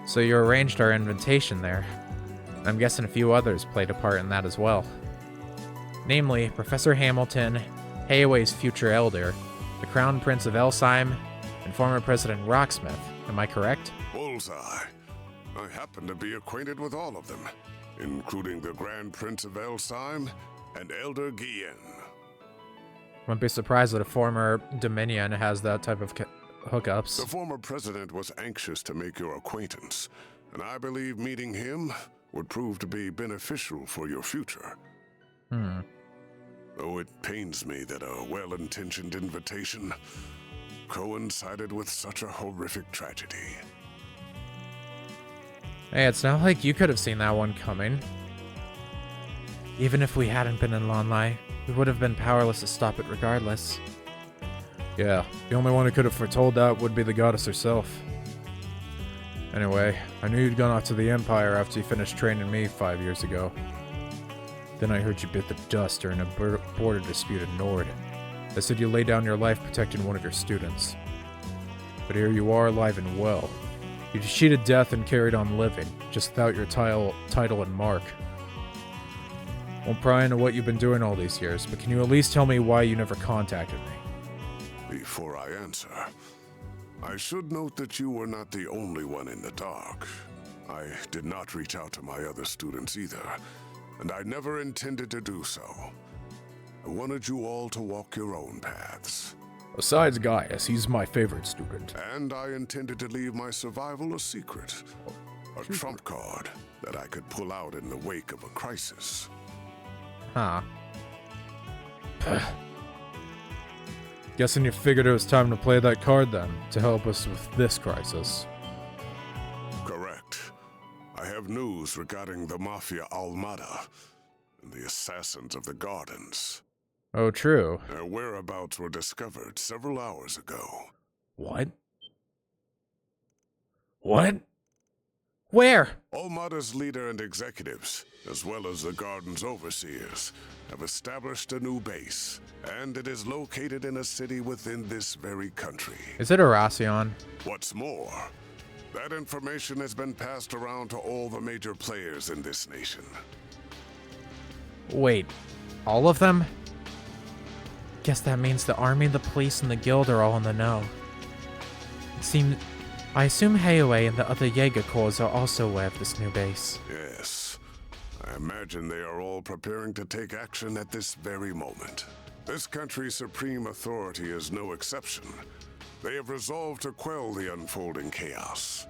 So you arranged our invitation there. I'm guessing a few others played a part in that as well. Namely, Professor Hamilton, Hayaway's future elder, the Crown Prince of Elsheim, and former President Rocksmith. Am I correct? Bullseye. I happen to be acquainted with all of them. including the Grand Prince of Elsheim and Elder Guillen. Wouldn't be surprised that a former Dominion has that type of hookups. The former president was anxious to make your acquaintance, and I believe meeting him would prove to be beneficial for your future. Though it pains me that a well-intentioned invitation coincided with such a horrific tragedy. Hey, it's not like you could have seen that one coming. Even if we hadn't been in Lonlai, we would have been powerless to stop it regardless. Yeah, the only one who could have foretold that would be the goddess herself. Anyway, I knew you'd gone off to the Empire after you finished training me 5 years ago. Then I heard you bit the dust during a border dispute in Nord. They said you laid down your life protecting one of your students. But here you are, alive and well. You cheated death and carried on living, just without your title and mark. Won't pry into what you've been doing all these years, but can you at least tell me why you never contacted me? Before I answer, I should note that you were not the only one in the dark. I did not reach out to my other students either, and I never intended to do so. I wanted you all to walk your own paths. Besides Gaius, he's my favorite student. And I intended to leave my survival a secret. A trump card that I could pull out in the wake of a crisis. Huh. Guessing you figured it was time to play that card then, to help us with this crisis. Correct. I have news regarding the Mafia Almada and the assassins of the Gardens. Oh, true. Their whereabouts were discovered several hours ago. What? What? Where? Almada's leader and executives, as well as the Garden's overseers, have established a new base, and it is located in a city within this very country. Is it Erasion? What's more, that information has been passed around to all the major players in this nation. Wait, all of them? Guess that means the army, the police, and the guild are all in the know. I assume Heiue and the other Jaeger Corps are also aware of this new base. Yes. I imagine they are all preparing to take action at this very moment. This country's supreme authority is no exception. They have resolved to quell the unfolding chaos.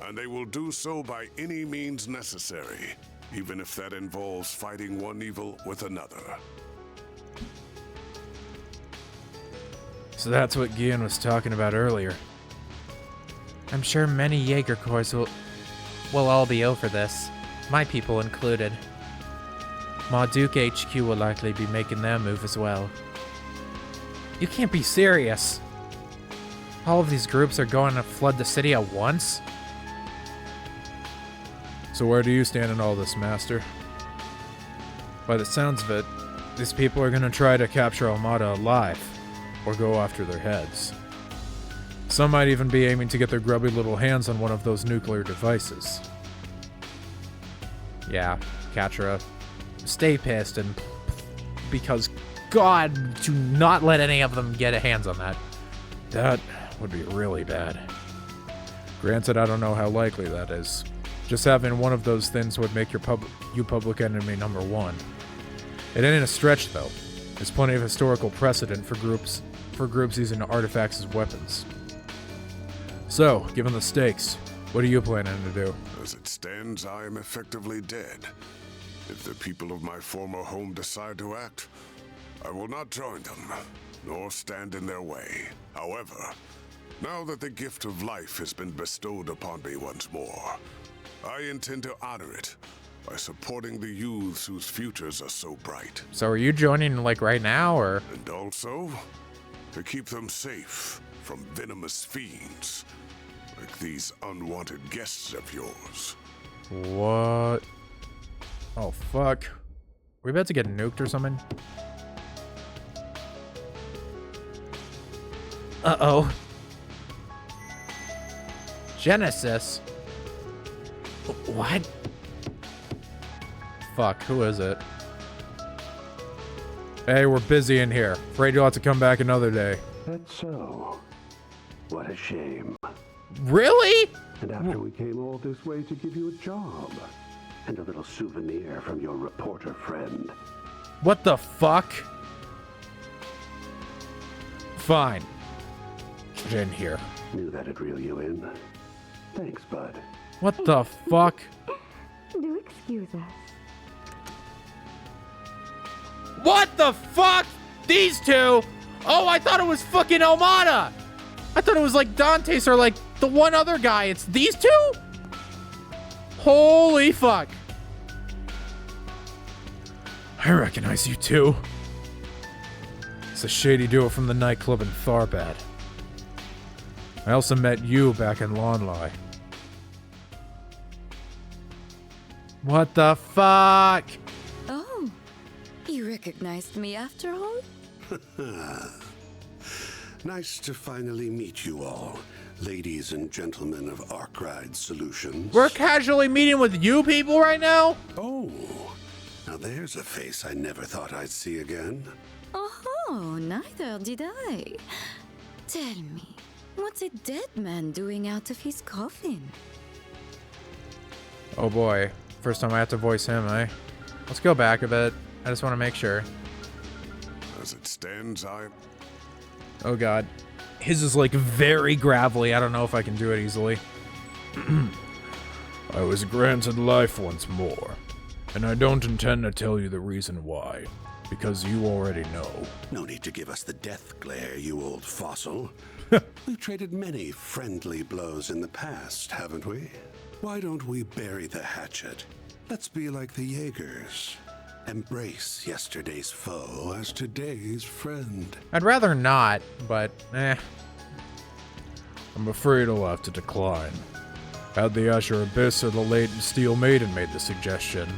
And they will do so by any means necessary, even if that involves fighting one evil with another. So that's what Guillen was talking about earlier. I'm sure many Jaeger Corps will all be over this, my people included. Marduk HQ will likely be making their move as well. You can't be serious! All of these groups are going to flood the city at once? So where do you stand in all this, Master? By the sounds of it, these people are going to try to capture Almada alive, or go after their heads. Some might even be aiming to get their grubby little hands on one of those nuclear devices. Yeah, Katra. Stay pissed and... because, God, do not let any of them get hands on that. That would be really bad. Granted, I don't know how likely that is. Just having one of those things would make you public enemy number one. It ain't a stretch, though. There's plenty of historical precedent for groups using artifacts as weapons. So, given the stakes, what are you planning to do? As it stands, I am effectively dead. If the people of my former home decide to act, I will not join them, nor stand in their way. However, now that the gift of life has been bestowed upon me once more, I intend to honor it by supporting the youths whose futures are so bright. So are you joining, like, right now, or? And also, to keep them safe from venomous fiends, like these unwanted guests of yours. What? Oh, fuck. We about to get nuked or something? Uh-oh. Genesis? What? Fuck, who is it? Hey, we're busy in here. Afraid you'll have to come back another day. That's so. What a shame. Really? And after we came all this way to give you a job. And a little souvenir from your reporter friend. What the fuck? Fine. Get in here. Knew that'd reel you in. Thanks, bud. What the fuck? Do excuse us. What the fuck? These two? Oh, I thought it was fucking Almada. I thought it was like Dante's or like the one other guy. It's these two? Holy fuck. I recognize you two. It's a shady duo from the nightclub in Tharbad. I also met you back in Lawnlie. What the fuck? Oh, you recognized me after all? Nice to finally meet you all, ladies and gentlemen of Arkride Solutions. We're casually meeting with you people right now? Oh, now there's a face I never thought I'd see again. Oh, neither did I. Tell me, what's a dead man doing out of his coffin? Oh boy. First time I have to voice him, eh? Let's go back a bit. I just want to make sure. As it stands, Oh god. His is like very gravelly. I don't know if I can do it easily. I was granted life once more, and I don't intend to tell you the reason why, because you already know. No need to give us the death glare, you old fossil. We've traded many friendly blows in the past, haven't we? Why don't we bury the hatchet? Let's be like the Jaegers. Embrace yesterday's foe as today's friend. I'd rather not, but eh. I'm afraid I'll have to decline. Had the Azure Abyss or the late Steel Maiden made the suggestion,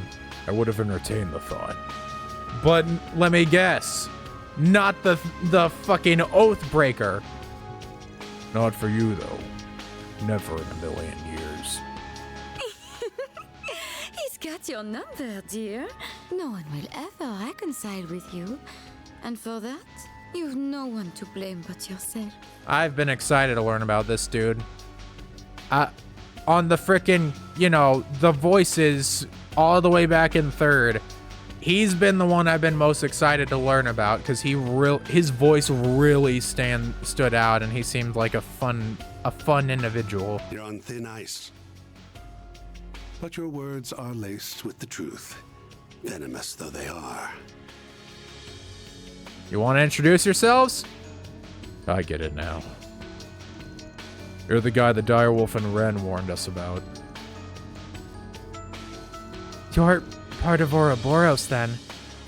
I would have entertained the thought. But let me guess. Not the fucking Oathbreaker. Not for you, though. Never in a million years. He's got your number, dear. No one will ever reconcile with you. And for that, you've no one to blame but yourself. I've been excited to learn about this dude. On the frickin', you know, the voices all the way back in third. He's been the one I've been most excited to learn about because his voice really stood out, and he seemed like a fun individual. You're on thin ice. But your words are laced with the truth, venomous though they are. You want to introduce yourselves? I get it now. You're the guy the Direwolf and Ren warned us about. You're part of Ouroboros, then.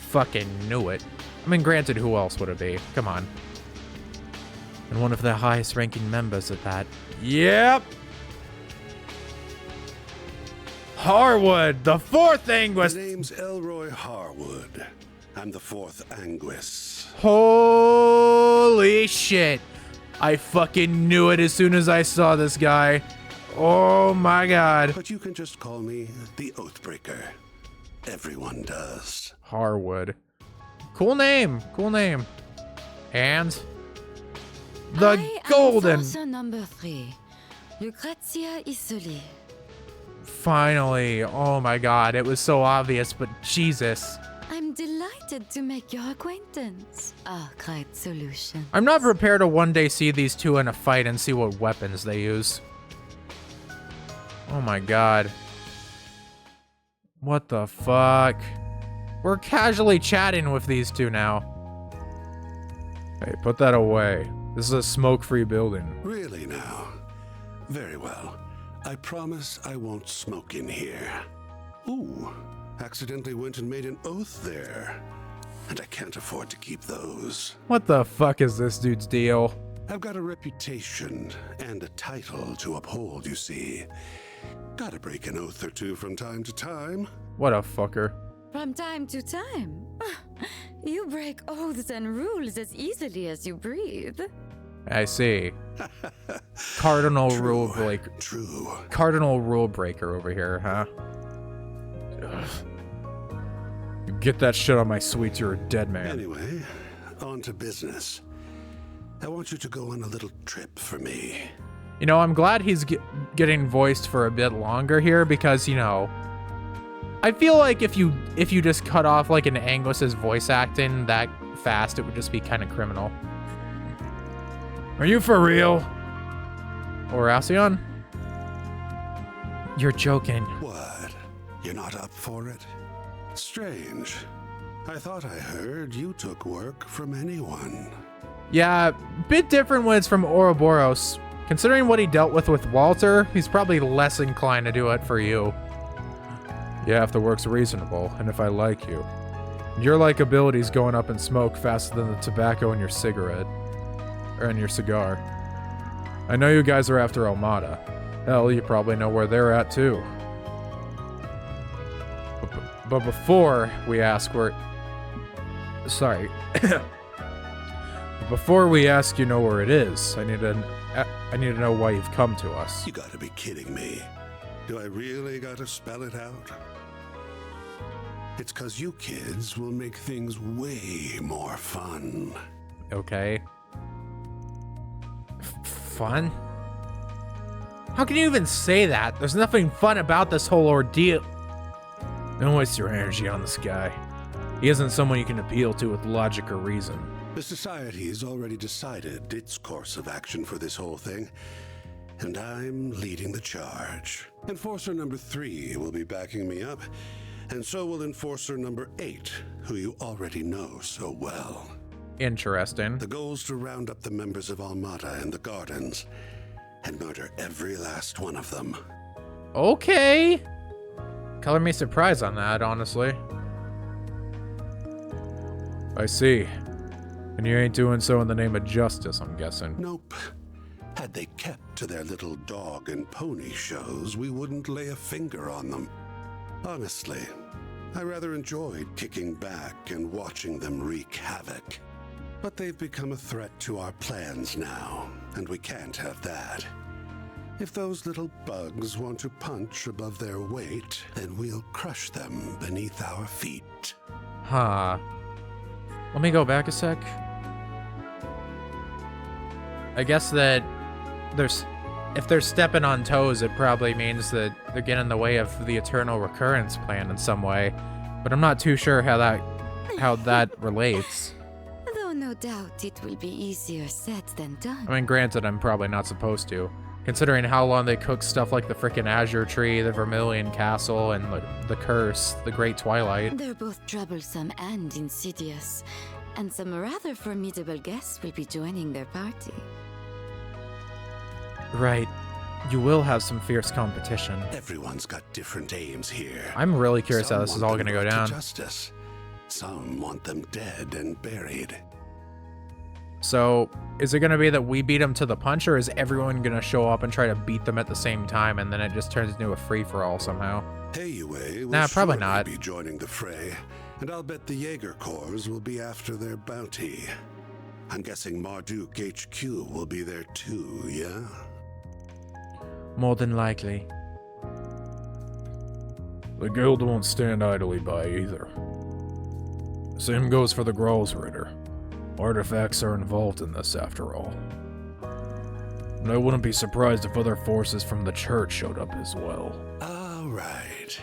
Fucking knew it. I mean, granted, who else would it be? Come on. And one of the highest-ranking members at that. Yep! Harwood, the fourth Anguis! My name's Elroy Harwood. I'm the fourth Anguis. Holy shit! I fucking knew it as soon as I saw this guy. Oh my god. But you can just call me the Oathbreaker. Everyone does. Harwood. Cool name. Cool name. And the golden. Enforcer number 3, Lucrezia Isoli. Finally. Oh my god. It was so obvious, but Jesus. I'm delighted to make your acquaintance. Arkride Solutions. I'm not prepared to one day see these two in a fight and see what weapons they use. Oh my god. What the fuck? We're casually chatting with these two now. Hey, put that away. This is a smoke-free building. Really now? Very well. I promise I won't smoke in here. Ooh, accidentally went and made an oath there. And I can't afford to keep those. What the fuck is this dude's deal? I've got a reputation and a title to uphold, you see. Gotta break an oath or two from time to time. What a fucker. From time to time. You break oaths and rules as easily as you breathe. I see. Cardinal rule breaker. True. Cardinal rule breaker over here, huh? Ugh. You get that shit on my sweets, you're a dead man. Anyway, on to business. I want you to go on a little trip for me. You know, I'm glad he's getting voiced for a bit longer here because, you know, I feel like if you just cut off like an Angus's voice acting that fast, it would just be kind of criminal. Are you for real? Or Alcyon? You're joking. What? You're not up for it? Strange. I thought I heard you took work from anyone. Yeah, bit different when it's from Ouroboros. Considering what he dealt with Walter, he's probably less inclined to do it for you. Yeah, if the work's reasonable, and if I like you. Your likability's going up in smoke faster than the tobacco in your cigarette. Or in your cigar. I know you guys are after Almada. Hell, you probably know where they're at too. But before we ask where... Sorry. But before we ask you know where it is, I need to know why you've come to us. You gotta be kidding me. Do I really gotta spell it out? It's 'cause you kids will make things way more fun. Okay. Fun? How can you even say that? There's nothing fun about this whole ordeal. Don't waste your energy on this guy. He isn't someone you can appeal to with logic or reason. The Society's already decided its course of action for this whole thing, and I'm leading the charge. Enforcer number 3 will be backing me up, and so will Enforcer number 8, who you already know so well. Interesting. The goal's to round up the members of Almada and the Gardens, and murder every last one of them. Okay. Color me surprised on that, honestly. I see. And you ain't doing so in the name of justice, I'm guessing. Nope. Had they kept to their little dog and pony shows, we wouldn't lay a finger on them. Honestly, I rather enjoyed kicking back and watching them wreak havoc. But they've become a threat to our plans now, and we can't have that. If those little bugs want to punch above their weight, then we'll crush them beneath our feet. Huh. Let me go back a sec. I guess that if they're stepping on toes, it probably means that they're getting in the way of the eternal recurrence plan in some way. But I'm not too sure how that relates. Though no doubt it will be easier said than done. I mean, granted, I'm probably not supposed to. Considering how long they cook stuff like the frickin' Azure Tree, the Vermilion Castle, and the Curse, the Great Twilight. They're both troublesome and insidious, and some rather formidable guests will be joining their party. Right. You will have some fierce competition. Everyone's got different aims here. I'm really curious how this is all going gonna go down. Justice. Some want them dead and buried. So, is it gonna be that we beat them to the punch, or is everyone gonna show up and try to beat them at the same time, and then it just turns into a free-for-all somehow? Heyway Nah, probably not. Be joining the fray, and I'll bet the Jaeger Corps will be after their bounty. I'm guessing Marduk HQ will be there too, yeah? More than likely. The guild won't stand idly by either. Same goes for the Grolsritter. Artifacts are involved in this, after all. And I wouldn't be surprised if other forces from the church showed up as well. All right.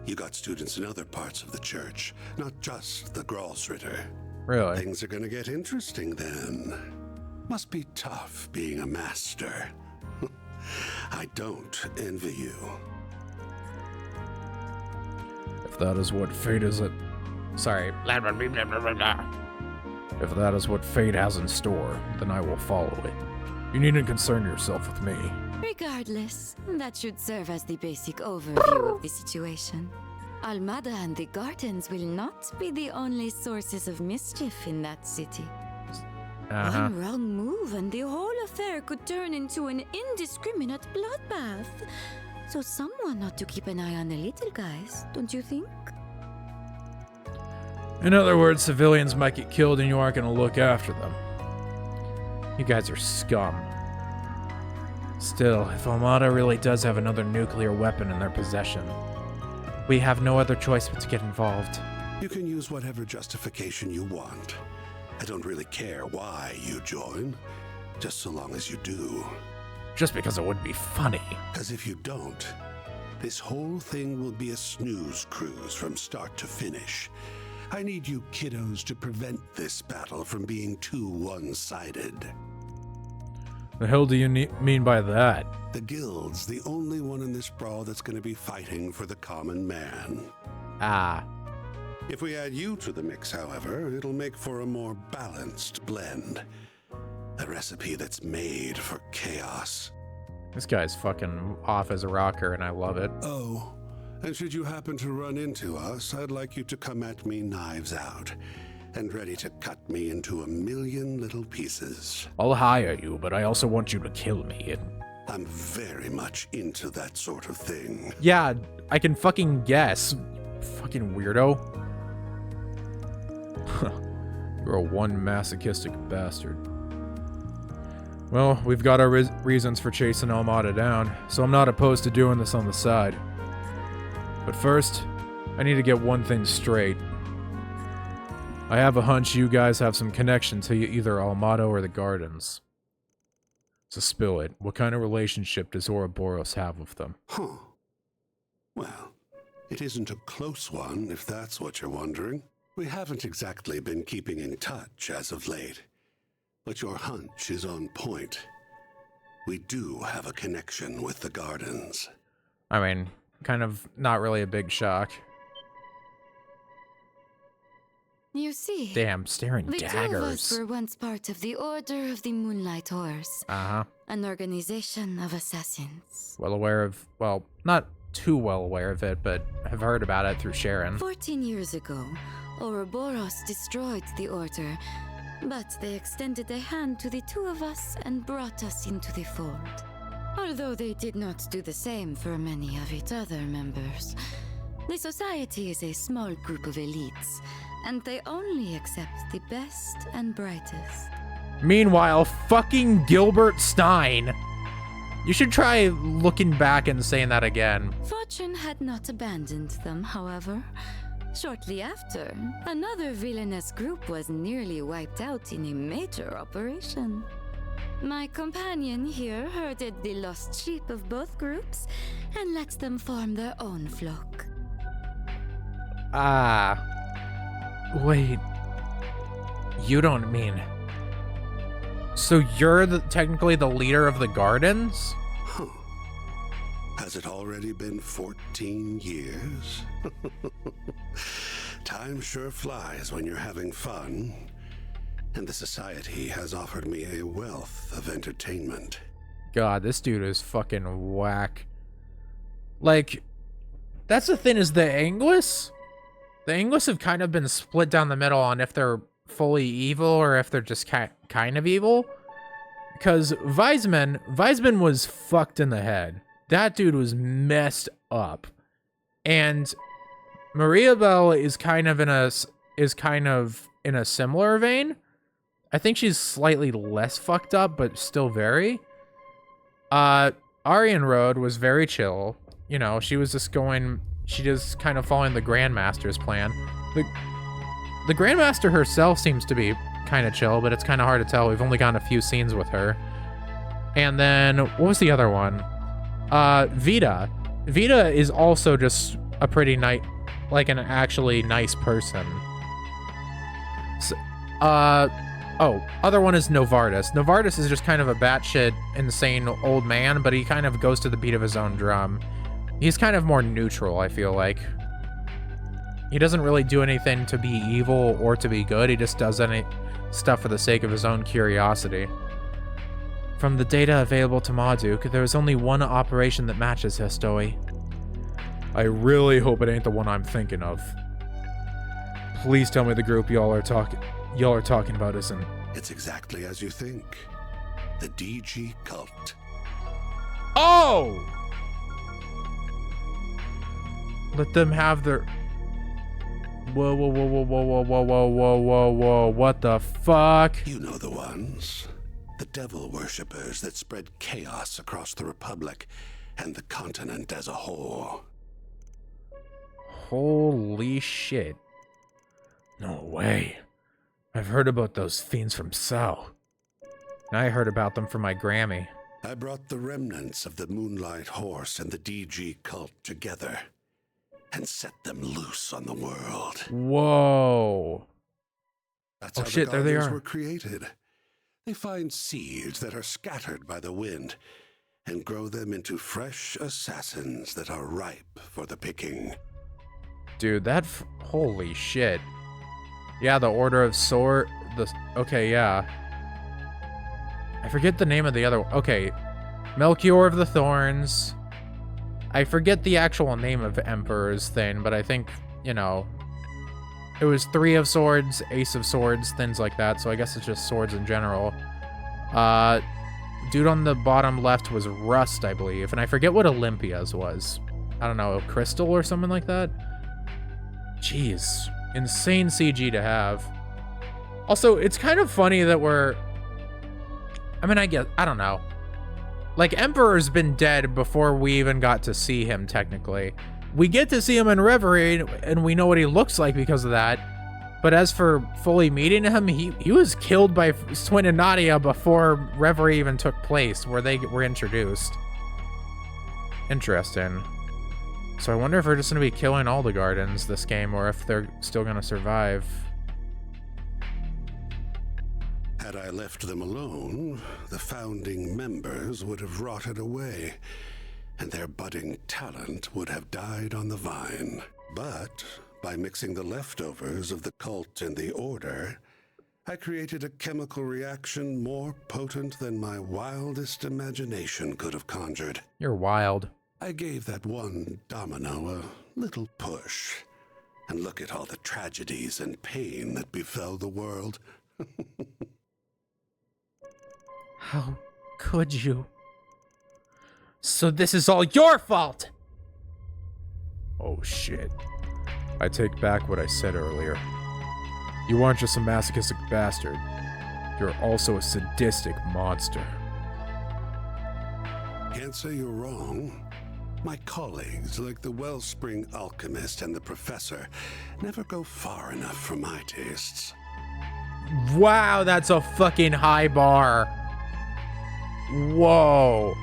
You got students in other parts of the church, not just the Grolsritter. Really? Things are gonna get interesting then. Must be tough being a master. I don't envy you. If that is what fate is it. Sorry. If that is what fate has in store, then I will follow it. You needn't concern yourself with me. Regardless, that should serve as the basic overview of the situation. Almada and the Gardens will not be the only sources of mischief in that city. One wrong move and the whole affair could turn into an indiscriminate bloodbath. So someone ought to keep an eye on the little guys, don't you think? In other words, civilians might get killed and you aren't going to look after them. You guys are scum. Still, if Almada really does have another nuclear weapon in their possession, we have no other choice but to get involved. You can use whatever justification you want. I don't really care why you join, just so long as you do. Just because it would be funny. Because if you don't, This whole thing will be a snooze cruise from start to finish. I need you kiddos to prevent this battle from being too one-sided. The hell do you mean by that? The Guild's the only one in this brawl that's going to be fighting for the common man. Ah. If we add you to the mix, however, it'll make for a more balanced blend. A recipe that's made for chaos. This guy's fucking off as a rocker, and I love it. Oh, and should you happen to run into us, I'd like you to come at me knives out, and ready to cut me into a million little pieces. I'll hire you, but I also want you to kill me. I'm very much into that sort of thing. Yeah, I can fucking guess. Fucking weirdo. You're a one masochistic bastard. Well, we've got our reasons for chasing Almada down, so I'm not opposed to doing this on the side. But first, I need to get one thing straight. I have a hunch you guys have some connection to either Almada or the Gardens. So spill it. What kind of relationship does Ouroboros have with them? Huh. Well, it isn't a close one, if that's what you're wondering. We haven't exactly been keeping in touch as of late. But your hunch is on point. We do have a connection with the Gardens. I mean, kind of not really a big shock. You see, Damn, staring the daggers. two of us were once part of the Order of the Moonlight Horse. Uh-huh. An organization of assassins. Well aware of, well, not too well aware of it, but have heard about it through Sharon. 14 years ago, Ouroboros destroyed the Order, but they extended a hand to the two of us and brought us into the fold. Although they did not do the same for many of its other members. The society is a small group of elites, and they only accept the best and brightest. Meanwhile, fucking Gilbert Stein. You should try looking back and saying that again. Fortune had not abandoned them, however. Shortly after, another villainous group was nearly wiped out in a major operation. My companion here herded the lost sheep of both groups and let them form their own flock. Ah. Wait. You don't mean... So you're technically the leader of the Gardens? Huh. Has it already been 14 years? Time sure flies when you're having fun. And the society has offered me a wealth of entertainment. God, this dude is fucking whack. Like, that's the thing, is the Anguis? The Anguis have kind of been split down the middle on if they're fully evil or if they're just kind of evil. Because Weisman was fucked in the head. That dude was messed up. And Maria Bell is kind of in a similar vein. I think she's slightly less fucked up, but still very. Aryan Road was very chill. You know, she just kind of following the Grandmaster's plan. The Grandmaster herself seems to be kind of chill, but it's kind of hard to tell. We've only gotten a few scenes with her. And then, what was the other one? Vita. Vita is also just a pretty nice, like an actually nice person. So, other one is Novartis. Novartis is just kind of a batshit insane old man, but he kind of goes to the beat of his own drum. He's kind of more neutral, I feel like. He doesn't really do anything to be evil or to be good. He just does any stuff for the sake of his own curiosity. From the data available to Marduk, there is only one operation that matches her story. I really hope it ain't the one I'm thinking of. Please tell me the group y'all are talking about isn't. It's exactly as you think. The DG cult. Oh! Let them have their... Whoa, whoa, whoa, whoa, whoa, whoa, whoa, whoa, whoa, whoa, whoa, what the fuck? You know the ones. The devil worshippers that spread chaos across the Republic and the continent as a whole. Holy shit. No way. I've heard about those fiends from Sao. I heard about them from my Grammy. I brought the remnants of the Moonlight Horse and the DG cult together and set them loose on the world. Whoa. That's Oh how shit, the there they Guardians are. were created. They find seeds that are scattered by the wind and grow them into fresh assassins that are ripe for the picking. Dude, holy shit. Yeah, the Order of Sword. Okay, yeah. I forget the name of the other one. Okay, Melchior of the Thorns. I forget the actual name of Emperor's thing, but I think, you know, it was 3 of Swords, Ace of Swords, things like that, so I guess it's just swords in general. Dude on the bottom left was Rust, I believe, and I forget what Olympia's was. I don't know, Crystal or something like that? Jeez. Insane CG to have. Also, it's kind of funny that I don't know. Like, Emperor's been dead before we even got to see him, technically. We get to see him in Reverie, and we know what he looks like because of that. But as for fully meeting him, he was killed by Swin and Nadia before Reverie even took place, where they were introduced. Interesting. So I wonder if we're just going to be killing all the Gardens this game, or if they're still going to survive. Had I left them alone, the founding members would have rotted away, and their budding talent would have died on the vine. But by mixing the leftovers of the cult and the Order, I created a chemical reaction more potent than my wildest imagination could have conjured. You're wild. I gave that one domino a little push, and look at all the tragedies and pain that befell the world. How could you? So this is all your fault! Oh shit. I take back what I said earlier. You aren't just a masochistic bastard. You're also a sadistic monster. Can't say you're wrong. My colleagues, like the Wellspring Alchemist and the Professor, never go far enough for my tastes. Wow, that's a fucking high bar. Whoa.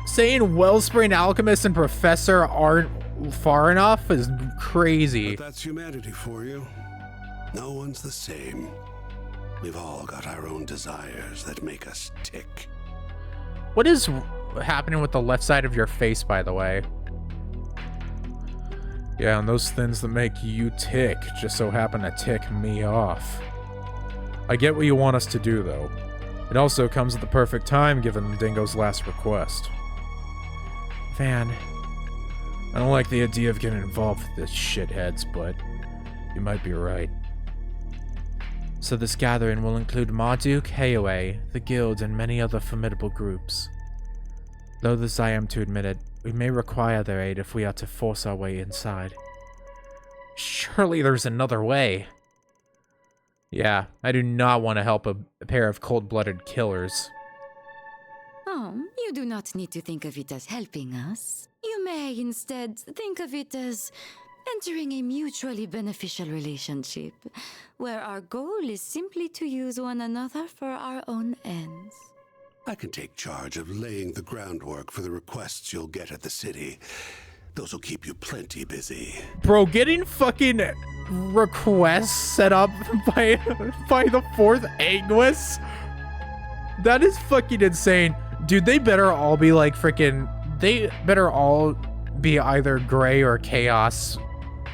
Saying Wellspring Alchemist and Professor aren't far enough is crazy. But that's humanity for you. No one's the same. We've all got our own desires that make us tick. What is happening with the left side of your face, by the way? Yeah, and those things that make you tick just so happen to tick me off. I get what you want us to do, though. It also comes at the perfect time, given Dingo's last request. Van, I don't like the idea of getting involved with this shitheads, but you might be right. So this gathering will include Marduk, Heoe, the Guild, and many other formidable groups. Loath as I am to admit it, we may require their aid if we are to force our way inside. Surely there's another way. Yeah, I do not want to help a pair of cold-blooded killers. Oh, you do not need to think of it as helping us. You may instead think of it as entering a mutually beneficial relationship, where our goal is simply to use one another for our own ends. I can take charge of laying the groundwork for the requests you'll get at the city. Those will keep you plenty busy. Bro, getting fucking requests set up by the 4th Anguis? That is fucking insane. Dude, they better all be like freaking... They better all be either gray or chaos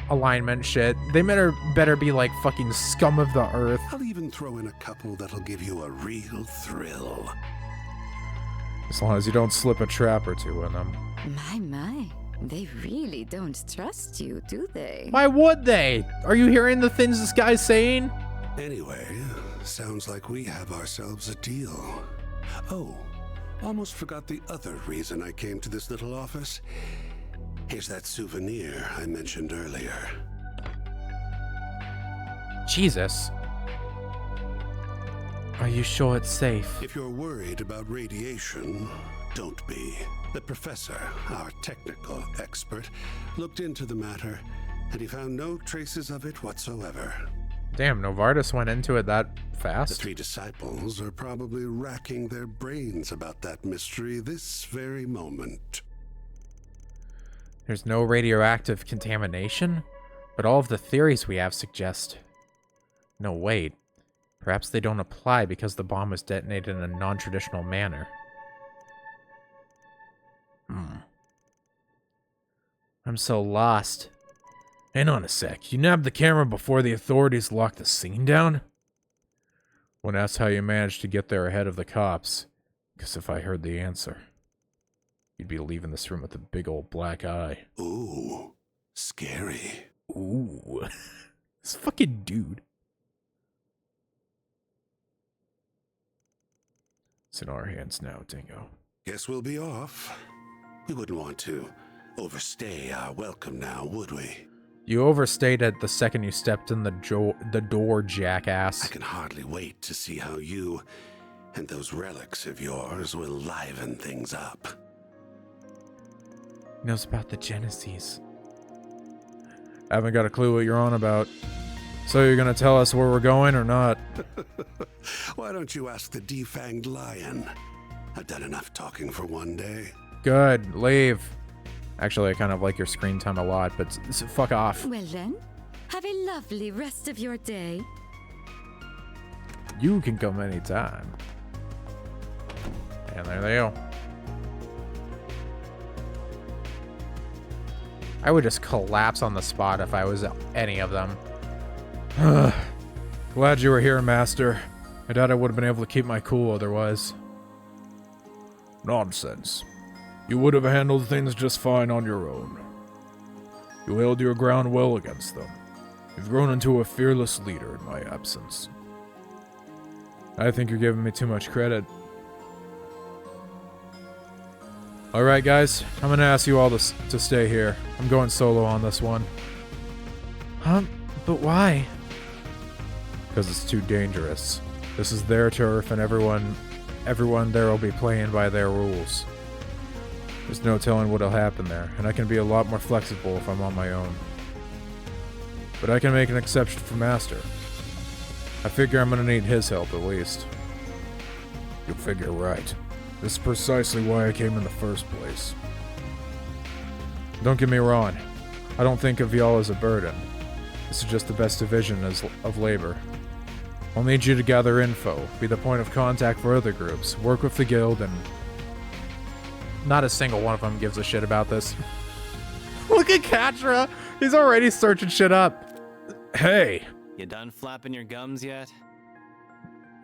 alignment shit. They better be like fucking scum of the earth. I'll even throw in a couple that'll give you a real thrill. As long as you don't slip a trap or two in them. My. They really don't trust you, do they? Why would they? Are you hearing the things this guy's saying? Anyway, sounds like we have ourselves a deal. Oh, almost forgot the other reason I came to this little office. Here's that souvenir I mentioned earlier. Jesus. Are you sure it's safe? If you're worried about radiation, don't be. The professor, our technical expert, looked into the matter, and he found no traces of it whatsoever. Damn, Novartis went into it that fast? The three disciples are probably racking their brains about that mystery this very moment. There's no radioactive contamination? But all of the theories we have suggest... No, wait. Perhaps they don't apply because the bomb was detonated in a non-traditional manner. I'm so lost. Hang on a sec. You nabbed the camera before the authorities locked the scene down? When asked how you managed to get there ahead of the cops, because if I heard the answer, you'd be leaving this room with a big old black eye. Ooh, scary. Ooh, this fucking dude. It's in our hands now, Dingo. Guess we'll be off. We wouldn't want to overstay our welcome now, would we? You overstayed it the second you stepped in the door, jackass. I can hardly wait to see how you and those relics of yours will liven things up. He knows about the Genesis. I haven't got a clue what you're on about. So you're gonna tell us where we're going or not? Why don't you ask the defanged lion? I've done enough talking for one day. Good, leave. Actually, I kind of like your screen time a lot, but fuck off. Well then, have a lovely rest of your day. You can come anytime. And there they go. I would just collapse on the spot if I was any of them. Glad you were here, Master. I doubt I would have been able to keep my cool otherwise. Nonsense. You would have handled things just fine on your own. You held your ground well against them. You've grown into a fearless leader in my absence. I think you're giving me too much credit. Alright guys, I'm gonna ask you all to stay here. I'm going solo on this one. But why? Because it's too dangerous. This is their turf and everyone there will be playing by their rules. There's no telling what'll happen there, and I can be a lot more flexible if I'm on my own. But I can make an exception for Master. I figure I'm gonna need his help at least. You figure right. This is precisely why I came in the first place. Don't get me wrong. I don't think of y'all as a burden. This is just the best division of labor. I'll need you to gather info, be the point of contact for other groups, work with the guild, and... Not a single one of them gives a shit about this. Look at Katra! He's already searching shit up. Hey! You done flapping your gums yet?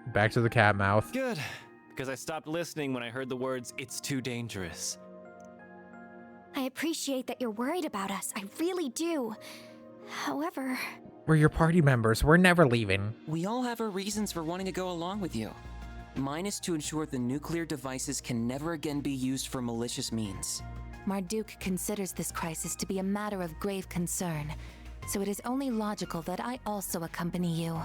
Back to the cat mouth. Good, because I stopped listening when I heard the words, "It's too dangerous." I appreciate that you're worried about us. I really do. However... We're your party members. We're never leaving. We all have our reasons for wanting to go along with you. Mine is to ensure the nuclear devices can never again be used for malicious means. Marduk considers this crisis to be a matter of grave concern, so it is only logical that I also accompany you.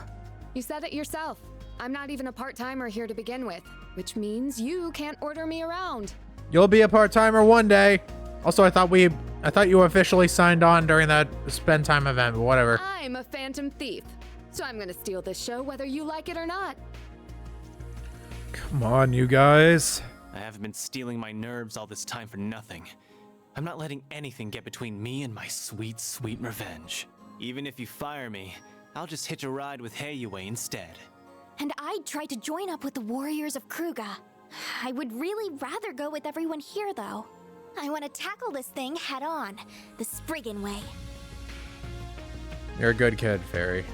You said it yourself. I'm not even a part-timer here to begin with, which means you can't order me around. You'll be a part-timer one day. Also, I thought you officially signed on during that spend time event, but whatever. I'm a phantom thief, so I'm gonna steal this show whether you like it or not. Come on, you guys. I haven't been stealing my nerves all this time for nothing. I'm not letting anything get between me and my sweet, sweet revenge. Even if you fire me, I'll just hitch a ride with Heiyue instead. And I'd try to join up with the warriors of Kruga. I would really rather go with everyone here, though. I want to tackle this thing head on, the Spriggan way. You're a good kid, Fairy.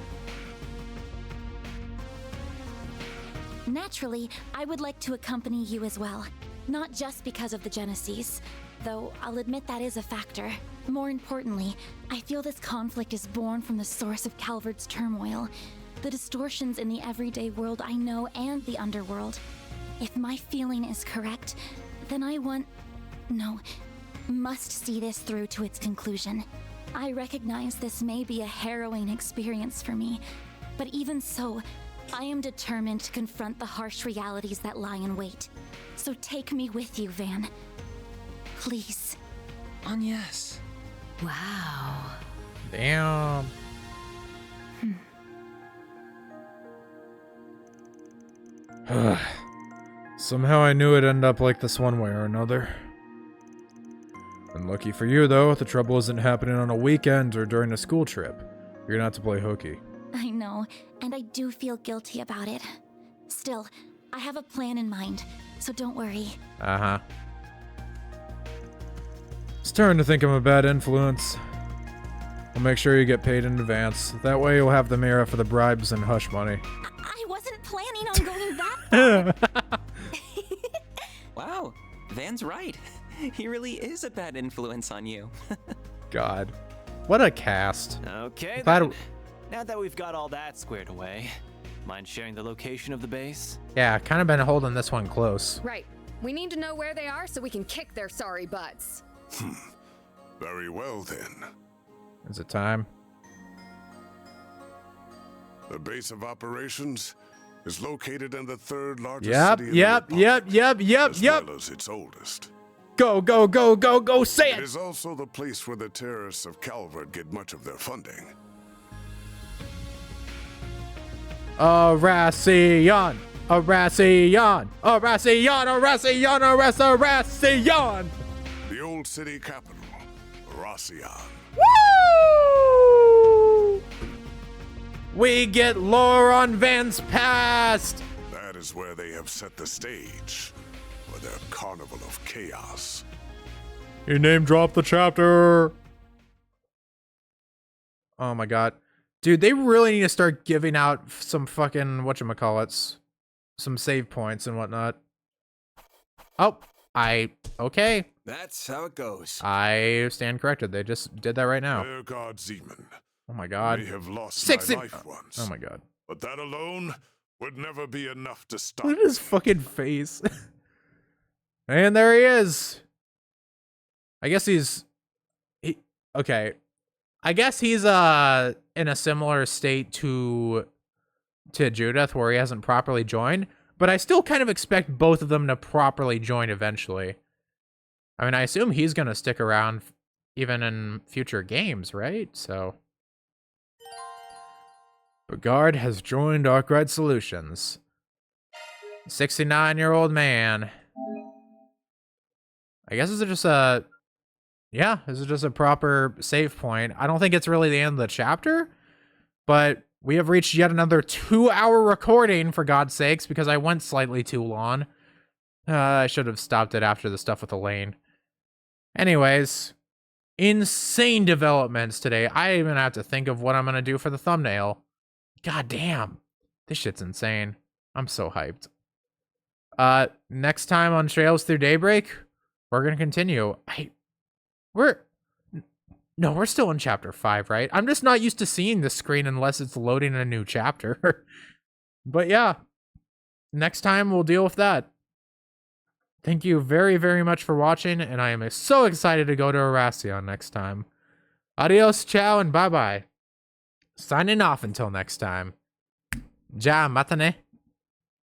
Naturally, I would like to accompany you as well. Not just because of the Genesis, though I'll admit that is a factor. More importantly, I feel this conflict is born from the source of Calvard's turmoil. The distortions in the everyday world I know and the underworld. If my feeling is correct, then I must see this through to its conclusion. I recognize this may be a harrowing experience for me, but even so, I am determined to confront the harsh realities that lie in wait. So take me with you, Van. Please. Agnes. Wow. Damn. Somehow I knew it'd end up like this one way or another. And lucky for you, though, the trouble isn't happening on a weekend or during a school trip. You're gonna have to play hooky. I know, and I do feel guilty about it. Still, I have a plan in mind, so don't worry. Uh-huh. It's starting to think I'm a bad influence. I'll make sure you get paid in advance. That way you'll have the mirror for the bribes and hush money. I wasn't planning on going that far. Wow, Van's right. He really is a bad influence on you. God. What a cast. Okay, Glad then. Now that we've got all that squared away, mind sharing the location of the base? Yeah, kind of been holding this one close. Right. We need to know where they are so we can kick their sorry butts. Very well, then. Is it time? The base of operations is located in the third largest city in Yep, the yep. as well as its oldest. Go, say It is also the place where the terrorists of Calvert get much of their funding. Arasion! Arasion! The old city capital, Arasion. Woo! We get lore on Van's past! That is where they have set the stage for their carnival of chaos. You name dropped the chapter! Oh my god. Dude, they really need to start giving out some fucking, whatchamacallits, some save points and whatnot. Oh, okay. That's how it goes. I stand corrected. They just did that right now. Dear God Zeman, Oh my god. may have lost my my life once. Oh my god. But that alone would never be enough to stop. Look at his fucking face. And there he is. I guess okay. I guess he's in a similar state to Judith where he hasn't properly joined, but I still kind of expect both of them to properly join eventually. I mean, I assume he's going to stick around even in future games, right? So Bogard has joined Arkwright Solutions. 69-year-old man. I guess this is just a proper save point. I don't think it's really the end of the chapter, but we have reached yet another 2-hour recording, for God's sakes, because I went slightly too long. I should have stopped it after the stuff with Elaine. Anyways, insane developments today. I even have to think of what I'm going to do for the thumbnail. God damn. This shit's insane. I'm so hyped. Next time on Trails Through Daybreak, we're going to continue. We're still in chapter 5, right? I'm just not used to seeing this screen unless it's loading a new chapter. But yeah, next time we'll deal with that. Thank you very, very much for watching, and I am so excited to go to Arasion next time. Adios, ciao, and bye-bye. Signing off until next time. Ja matane.